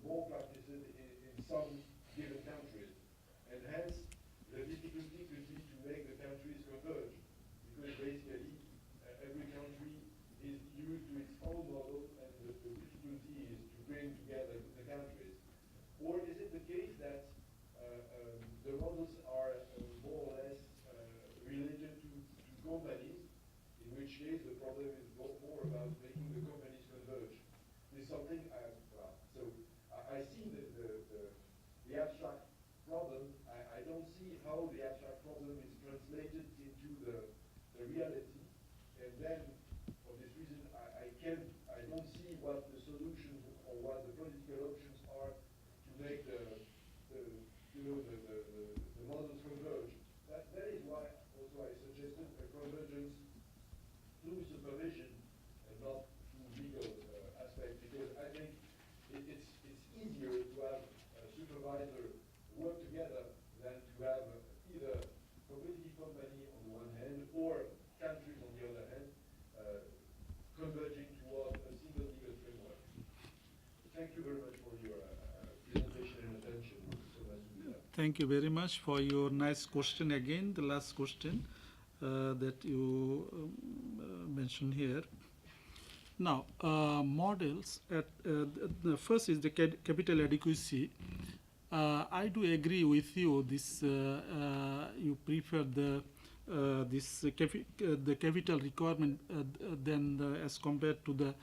more practiced in some given countries, and hence the difficulty could be to make the countries converge, because basically every country is used to its own model, and the difficulty is to bring together the countries. Or is it the case that the models are more or less related to companies, in which case the problem is more about making the companies converge? There's something, I see the abstract problem. I don't see how the abstract problem is translated into the reality, and then for this reason I don't see what the solutions or what the political options are to make the models converge. That is why also I suggested a convergence through supervision and not through legal aspect, because I think it's easier to have a supervisor work together than to have either competitive company on the one hand or countries on the other hand converging toward a single legal framework. Thank you very much for your presentation and attention. Thank you very much for your nice question again, the last question that you mentioned here. Now, models, the first is the capital adequacy. I do agree with you. This you prefer the capital requirement as compared to the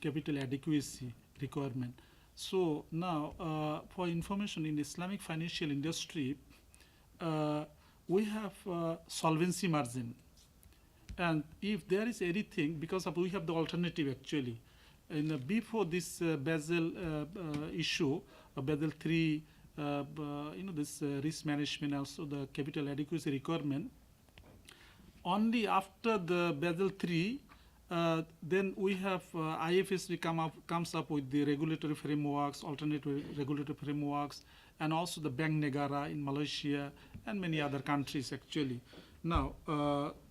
capital adequacy requirement. So now, for information in Islamic financial industry, we have solvency margin, and if there is anything, because we have the alternative actually. And before this Basel issue, Basel III, this risk management, also the capital adequacy requirement. Only after the Basel III, then we have IFSC comes up with the regulatory frameworks, alternative regulatory frameworks, and also the Bank Negara in Malaysia and many other countries actually. Now,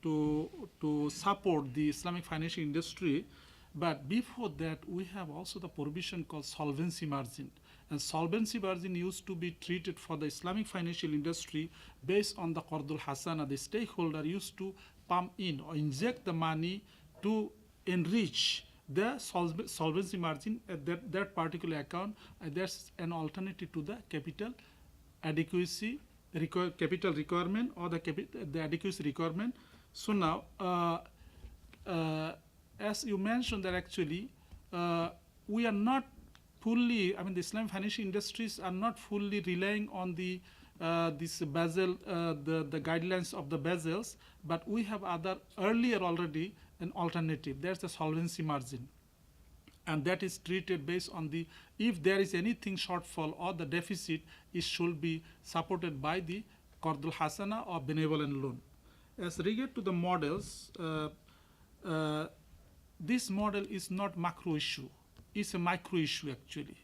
to support the Islamic financial industry, but before that, we have also the provision called solvency margin. And solvency margin used to be treated for the Islamic financial industry based on the Qardul Hasana. The stakeholder used to pump in or inject the money to enrich the solvency margin at that particular account. That's an alternative to the capital adequacy capital requirement or the adequacy requirement. So now, as you mentioned that actually we are not fully, I mean the Islamic financial industries are not fully relying on the this Basel, the guidelines of the Basels, but we have other earlier already an alternative. There's the solvency margin. And that is treated based on the, if there is anything shortfall or the deficit, it should be supported by the Qardul Hasana or benevolent loan. As regard to the models, this model is not macro issue, it's a micro issue actually.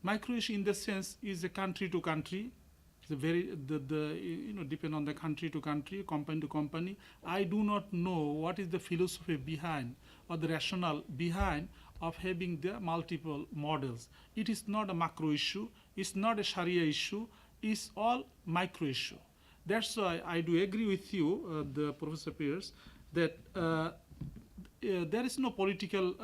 Micro issue in the sense is a country to country, it's a very, depend on the country to country, company to company. I do not know what is the philosophy behind or the rationale behind of having the multiple models. It is not a macro issue, it's not a Sharia issue, it's all micro issue. That's why I do agree with you, the Professor Pierce, that there is no political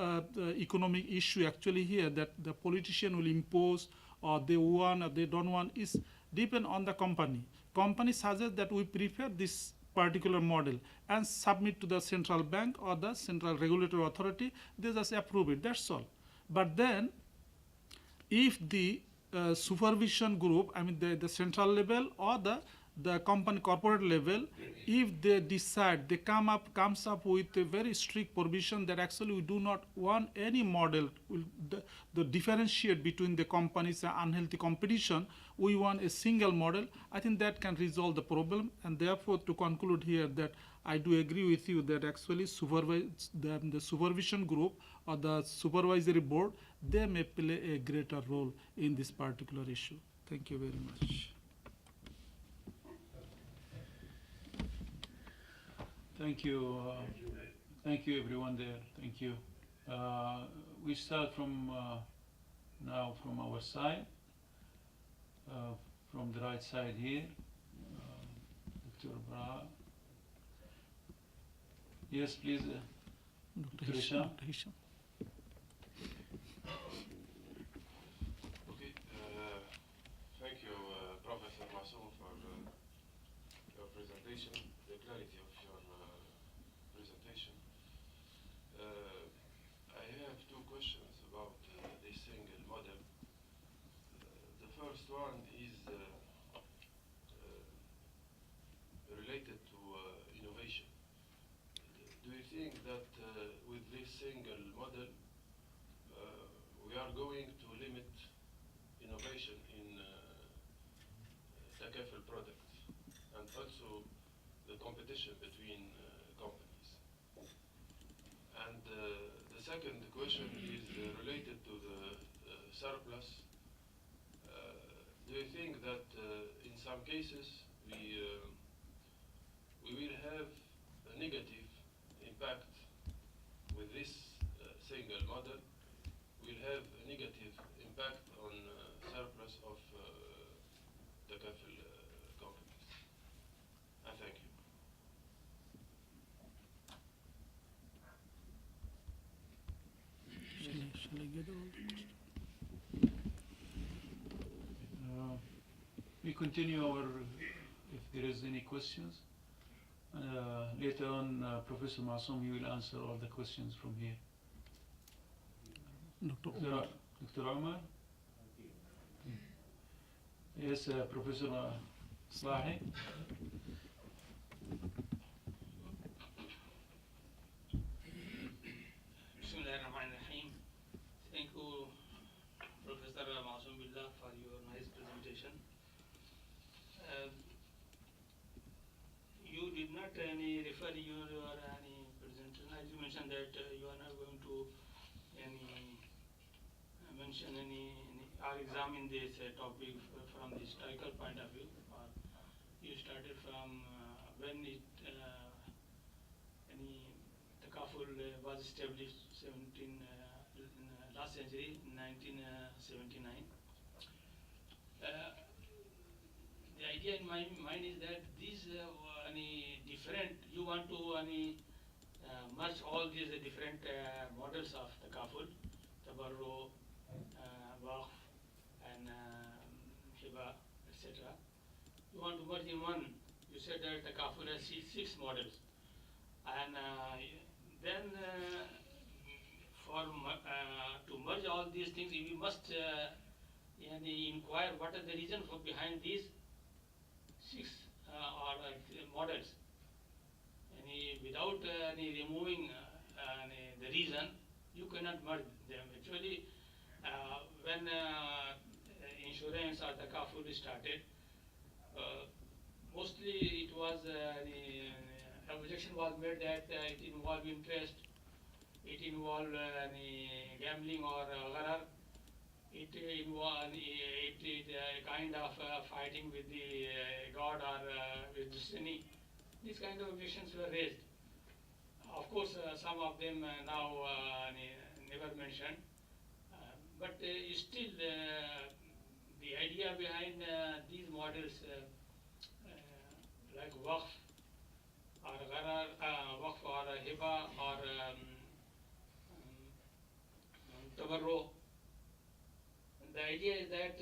economic issue actually here that the politician will impose or they want or they don't want. Is depend on the company. Company suggests that we prefer this particular model and submit to the central bank or the central regulatory authority, they just approve it, that's all. But then if the supervision group, I mean the central level or the company corporate level, if they decide, they comes up with a very strict provision that actually we do not want any model the differentiate between the companies and unhealthy competition, we want a single model, I think that can resolve the problem. And therefore, to conclude here, that I do agree with you that actually the supervision group or the supervisory board, they may play a greater role in this particular issue. Thank you very much. Thank you. Thank you, everyone there. Thank you. We start from now from our side, from the right side here. Dr. Bra. Yes, please. Dr. Hisham. Okay. Thank you, Professor Macsoum, for your presentation, the clarity of your presentation. I have two questions about the single model. The first one is related to innovation. Do you think that with this single model we are going to limit innovation in Takaful products and also the competition between companies? And the second question is related to the surplus. Do you think that in some cases we will have a negative impact with this single model? Will have a negative impact on surplus of Takaful companies? And thank you. Shall I get all the questions? We continue our, if there is any questions. Later on, Professor Macsoum, you will answer all the questions from here. Dr. Omar? Yes, Professor Slahi? Bismillahirrahmanirrahim. Thank you, Professor Macsoum Billah, for your nice presentation. You did not refer your any presentation, as you mentioned. mentioned that you are not going to mention any or examine this topic from the historical point of view, or you started from when it any Takaful was established in last century, 1979. The idea in my mind is that these different, you want to merge all these different models of Takaful, Tabarro, Waqf, and Hiba, etc. You want to merge in one. You said that Takaful has six models, and then to merge all these things, we must inquire what is the reason for behind these six models. Without removing the reason, you cannot merge them. Actually, when insurance or Takaful started, mostly it was the objection was made that it involved interest, it involved gambling or gharar, it involved kind of fighting with the God or with destiny. These kind of objections were raised. Of course, some of them now never mentioned, but still the idea behind these models like Waqf or Gharar, Waqf or Hiba or Tabarro. The idea is that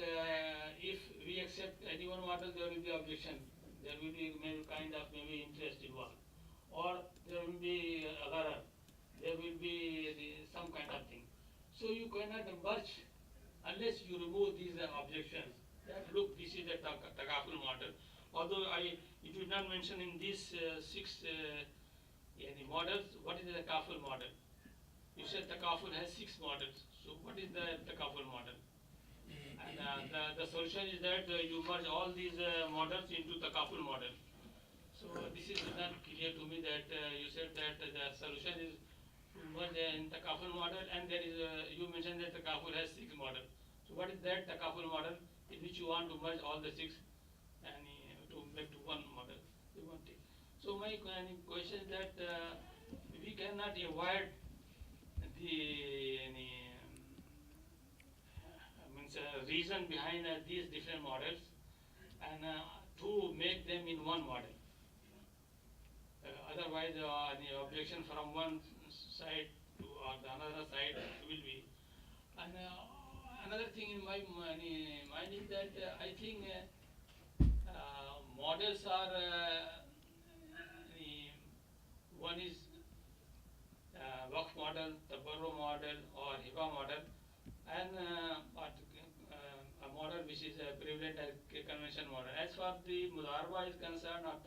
if we accept any one model, there will be objection. There will be maybe kind of interest involved, or there will be gharar. There will be some kind of thing. So you cannot merge unless you remove these objections. That look, this is the Takaful model. Although it did not mention in these six models, what is the Takaful model? You said Takaful has six models. So what is the Takaful model? And the solution is that you merge all these models into Takaful model. So this is not clear to me that you said that the solution is to merge in Takaful model, and there is you mentioned that Takaful has six models. So what is that Takaful model in which you want to merge all the six and to make to one model? So my question is that we cannot avoid the reason behind these different models and to make them in one model. Otherwise, the objection from one side to the another side will be. And another thing in my mind is that I think models are one is Waqf model, Tabarro model, or Hiba model, and a model which is a prevalent convention model. As far as the Mudarba is concerned, or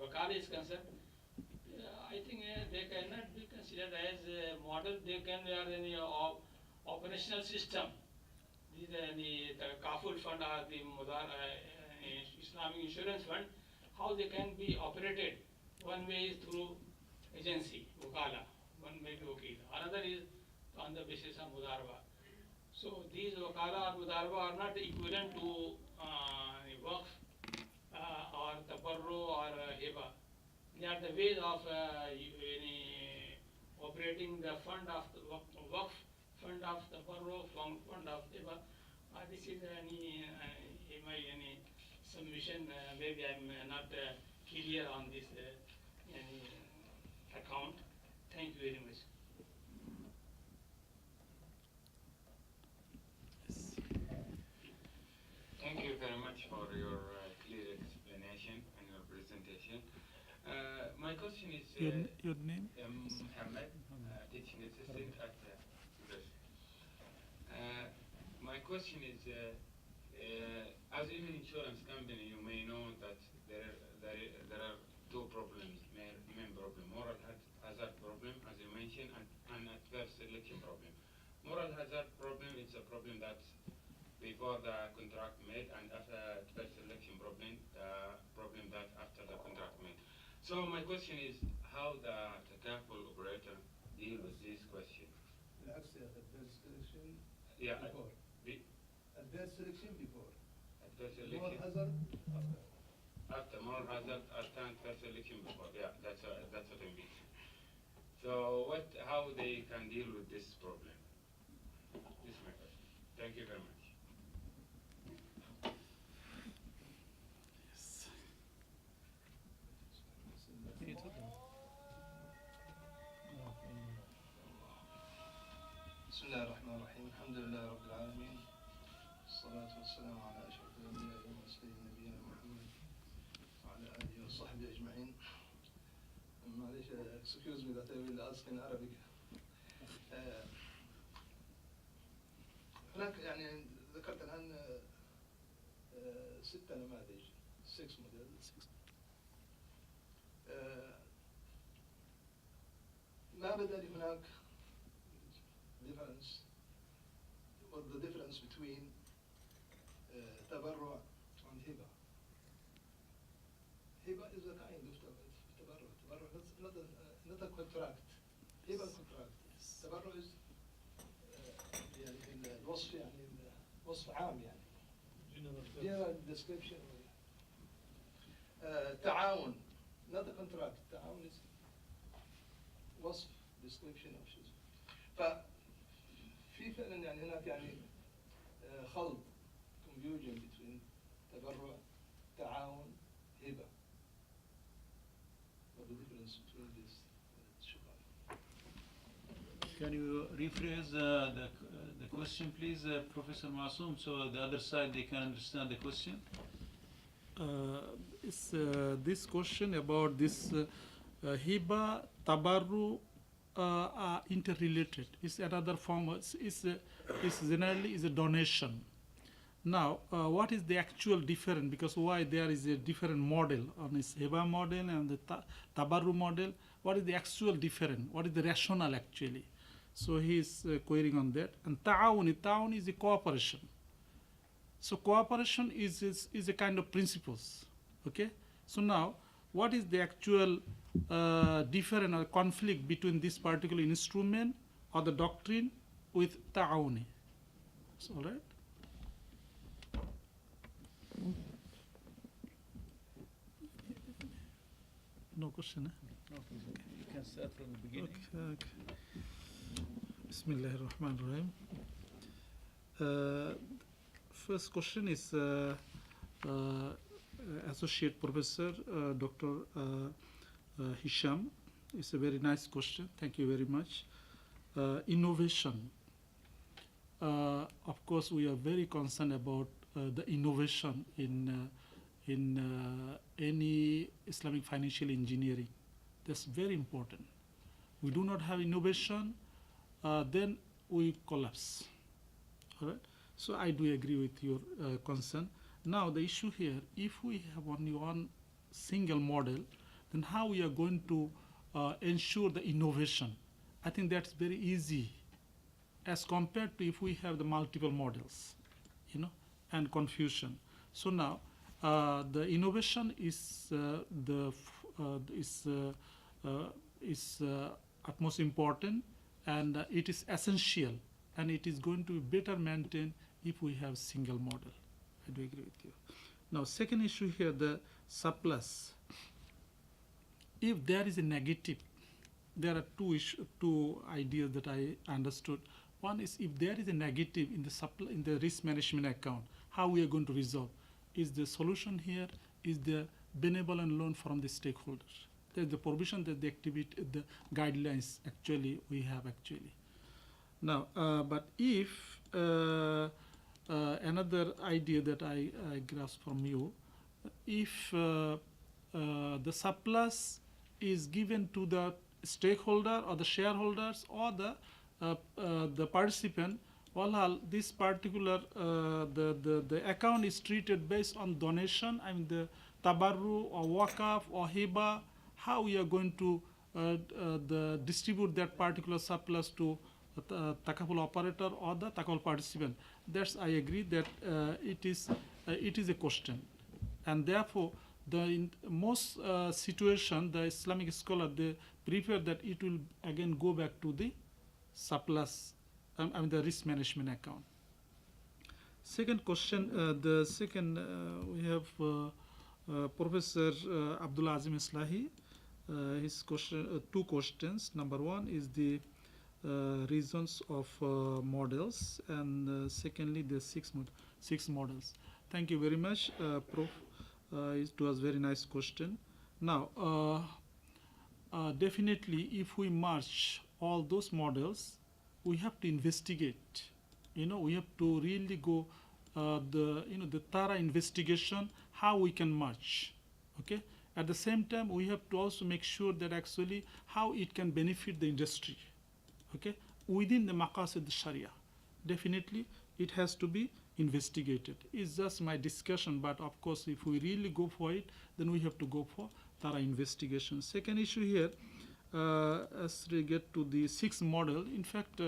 Wakala is concerned, I think they cannot be considered as a model. They can be any operational system. These are the Kaful fund or the Islamic insurance fund, how they can be operated. One way is through agency, Wakala, one may be Wakil. Another is on the basis of Mudarba. So these Wakala or Mudarba are not equivalent to Waqf or Tabarro or Hiba. They are the ways of operating the fund of the Waqf, fund of Tabarro, fund of Hiba. This is any submission. Maybe I'm not clear on this account. Thank you very much. Thank you very much for your clear explanation and your presentation. My question is Your name? Muhammad, teaching assistant at university. My question is, as an insurance company, you may know that there are two problems, main problem: moral hazard problem, as you mentioned, and adverse selection problem. Moral hazard problem is a problem that before the contract made, and after adverse selection problem, the problem that after the contract made. So my question is how the takaful operator deal with this question. بالعكس يا أخي adverse selection Yeah, before. the- Adverse selection before. adverse More selection hazard after. after more hazard after adverse selection before. Yeah, that's what I mean. So how they can deal with this problem? This is my question. Thank you very much. Yes. بسم الله الرحمن الرحيم الحمد لله رب العالمين والصلاة والسلام على أشرف الأنبياء والمرسلين نبينا محمد وعلى آله وصحبه أجمعين. معليش excuse me that I will ask in Arabic. هناك يعني ذكرت الآن 6 نماذج 6 models. ما بدا لي هناك difference or the difference between تبرع and هبة. هبة is a kind of تبرع. تبرع not a contract. هبة contract. تبرع is يعني الوصف يعني وصف عام يعني. General description. تعاون not a contract. تعاون is وصف description of شيء. في فعلا يعني هناك يعني خلط confusion between تبرع تعاون هبة. What the difference between this? شكرا. Can you rephrase the question, please, Professor Masoom, so the other side they can understand the question? This question about this hiba, tabarru are interrelated. It's another form. It's generally is a donation. Now, what is the actual difference? Because why there is a different model on this hiba model and the tabarru model? What is the actual difference? What is the rationale actually? So he is querying on that. And ta'awun is a cooperation. So cooperation is a kind of principles. Okay. So now, what is the actual difference or conflict between this particular instrument or the doctrine with ta'awuni? So, all right. No question. You can start from the beginning. Okay. Bismillahir Rahmanir Rahim. First question is Associate Professor Dr. Hisham. It's a very nice question. Thank you very much. Innovation. Of course, we are very concerned about the innovation in any Islamic financial engineering. That's very important. We do not have innovation, then we collapse. All right. So I do agree with your concern. Now the issue here, if we have only one single model, then how we are going to ensure the innovation? I think that's very easy as compared to if we have the multiple models, and confusion. So now the innovation is utmost important, and it is essential, and it is going to be better maintained if we have single model. I do agree with you. Now, second issue here, the surplus. If there is a negative, there are two ideas that I understood. One is if there is a negative in the risk management account, how we are going to resolve? Is the solution here is the benevolent loan from the stakeholders? There's the provision that the activity, the guidelines actually we have actually. Now, but if another idea that I grasp from you, if the surplus is given to the stakeholder or the shareholders or the participant, well, this particular the account is treated based on donation. I mean the tabarru or wakaf or hiba. How we are going to distribute that particular surplus to takaful operator or the takaful participant? That's I agree that it is a question, and therefore in most situation, the Islamic scholar, they prefer that it will again go back to the surplus, the risk management account. Second question, we have Professor Abdul Azim Islahi. His question, two questions. Number one is the reasons of models, and secondly the six models. Thank you very much, Prof. It was very nice question. Now, definitely, if we merge all those models, we have to investigate. We have to really go the thorough investigation how we can merge. Okay. At the same time, we have to also make sure that actually how it can benefit the industry. Okay, within the maqasid sharia, definitely it has to be investigated. It's just my discussion, but of course, if we really go for it, then we have to go for thorough investigation. Second issue here, as we get to the sixth model, in fact,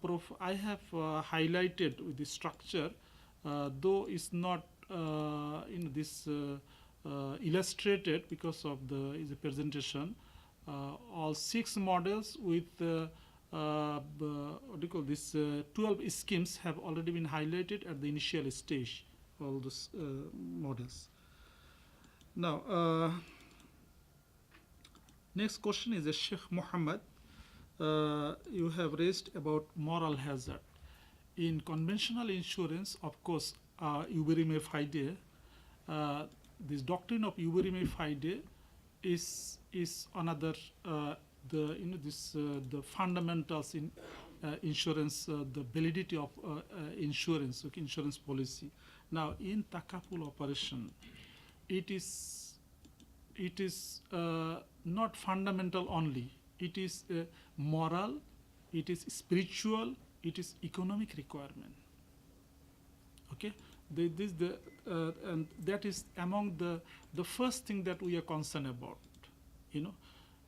Prof, I have highlighted with the structure, though it's not this illustrated because of the presentation. All six models with what do you call this 12 schemes have already been highlighted at the initial stage, all those models. Now, next question is Sheikh Muhammad. You have raised about moral hazard. In conventional insurance, of course, Uberime Fide, this doctrine of Uberime Fide is another the fundamentals in insurance, the validity of insurance, okay, insurance policy. Now, in takaful operation, it is not fundamental only. It is moral, it is spiritual, it is economic requirement. Okay, and that is among the first thing that we are concerned about,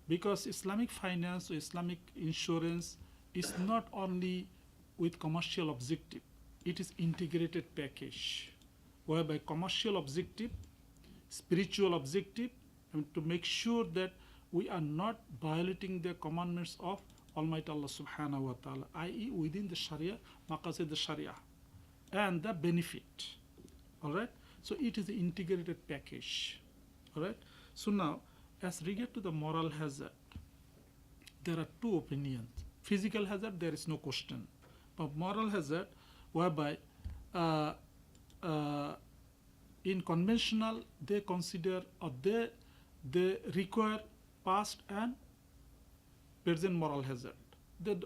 because Islamic finance or Islamic insurance is not only with commercial objective, it is integrated package, whereby commercial objective, spiritual objective, and to make sure that we are not violating the commandments of Almighty Allah subhanahu wa ta'ala, i.e. within the Sharia, maqasid the Sharia, and the benefit. All right. So it is an integrated package. All right. So now, as regard to the moral hazard, there are two opinions. Physical hazard, there is no question. But moral hazard, whereby in conventional, they consider or they require past and present moral hazard. They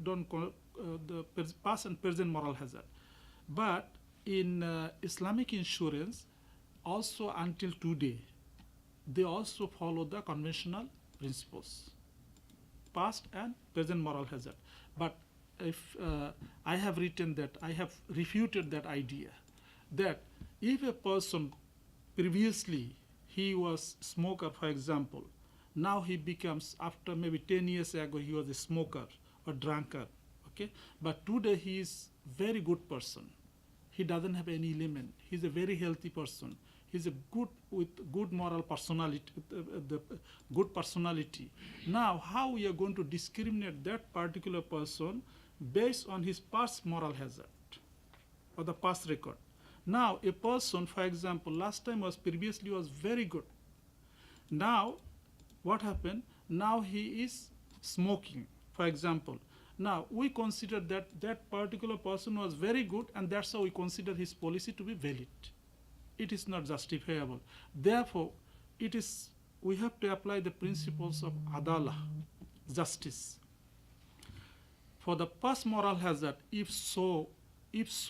don't call the past and present moral hazard. But in Islamic insurance, also until today, they also follow the conventional principles, past and present moral hazard. But if I have written that, I have refuted that idea, that if a person previously he was smoker, for example, now he becomes, after maybe 10 years ago, he was a smoker or drunkard, okay? But today he is very good person. He doesn't have any element. He's a very healthy person. He's a with good moral personality, good personality. Now, how we are going to discriminate that particular person based on his past moral hazard or the past record? Now, a person, for example, last time previously was very good. Now, what happened? Now he is smoking, for example. Now, we consider that that particular person was very good, and that's how we consider his policy to be valid. It is not justifiable. Therefore, we have to apply the principles of adalah, justice. For the past moral hazard, if so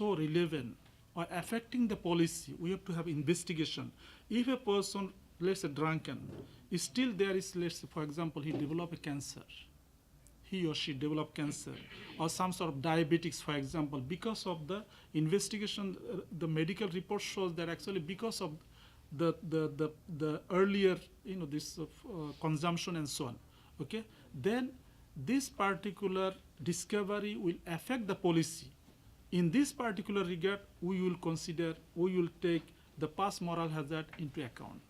relevant or affecting the policy, we have to have investigation. If a person, let's say drunken, is still there is, let's say, for example, he developed a cancer, he or she developed cancer, or some sort of diabetics, for example, because of the investigation, the medical report shows that actually because of the earlier, this consumption and so on, okay, then this particular discovery will affect the policy. In this particular regard, we will take the past moral hazard into account.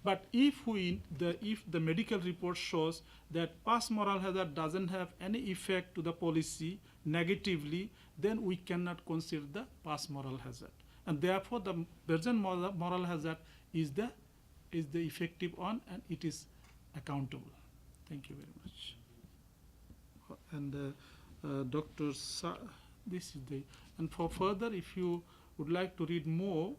But if the medical report shows that past moral hazard doesn't have any effect to the policy negatively, then we cannot consider the past moral hazard. And therefore, the present moral hazard is the effective one, and it is accountable. Thank you very much. And Dr. This is the, and for further, if you would like to read more,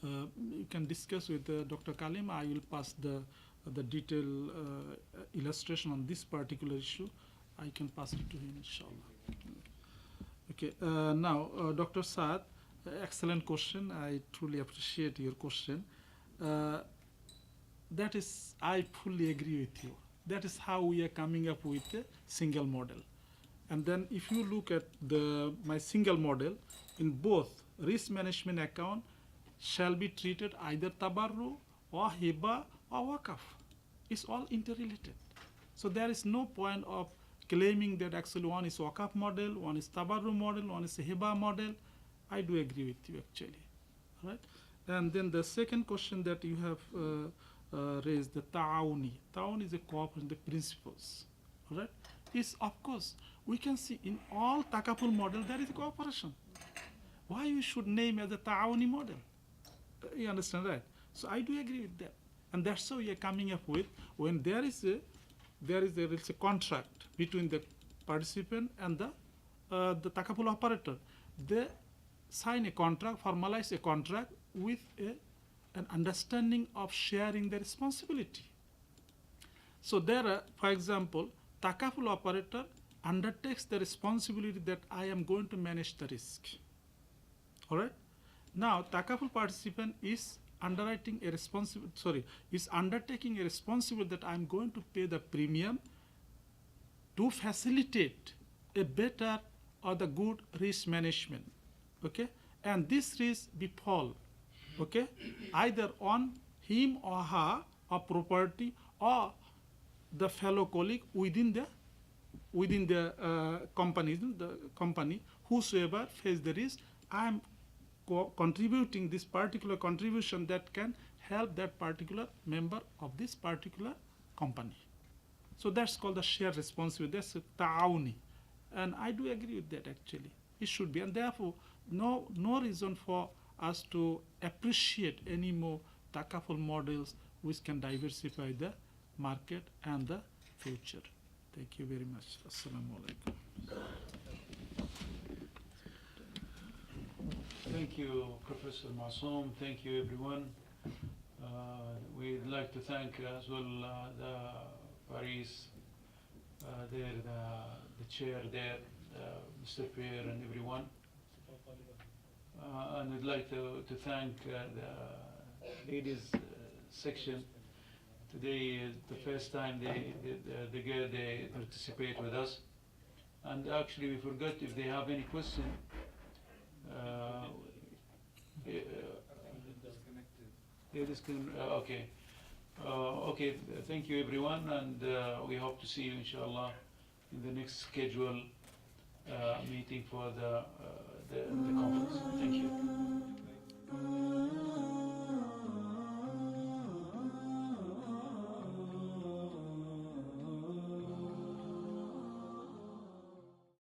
you can discuss with Dr. Kalim. I will pass the detailed illustration on this particular issue. I can pass it to him, inshallah. Okay, now Dr. Saad, excellent question. I truly appreciate your question. That is, I fully agree with you. That is how we are coming up with a single model. And then if you look at my single model, in both risk management account shall be treated either tabarru or hiba or waqaf. It's all interrelated. So there is no point of claiming that actually one is waqaf model, one is tabarru model, one is a hiba model. I do agree with you actually. All right? And then the second question that you have raised, the ta'awuni. Ta'awuni is a cooperation, the principles. All right? Is of course, we can see in all takaful model there is a cooperation. Why you should name as a ta'awuni model? You understand, right? So I do agree with that. And that's how we are coming up with, when there is a contract between the participant and the takaful operator. They sign a contract, formalize a contract with an understanding of sharing the responsibility. So there are, for example, takaful operator undertakes the responsibility that I am going to manage the risk. All right? Now, takaful participant is undertaking a responsibility that I am going to pay the premium to facilitate a better or the good risk management. Okay? And this risk befall, okay, either on him or her or property or the fellow colleague within the company, whosoever face the risk, I am contributing this particular contribution that can help that particular member of this particular company. So that's called the shared responsibility. That's ta'awuni. And I do agree with that actually. It should be. And therefore, no reason for us to appreciate any more takaful models which can diversify the market and the future. Thank you very much. Assalamu alaikum. Thank you, Professor Macsoom. Thank you, everyone. We'd like to thank as well the Paris, there, the chair there, Mr. Pierre and everyone. And we'd like to thank the ladies section. Today is the first time they participate with us. And actually we forgot if they have any question. Okay. Okay, thank you everyone, and we hope to see you inshallah in the next scheduled meeting for the conference.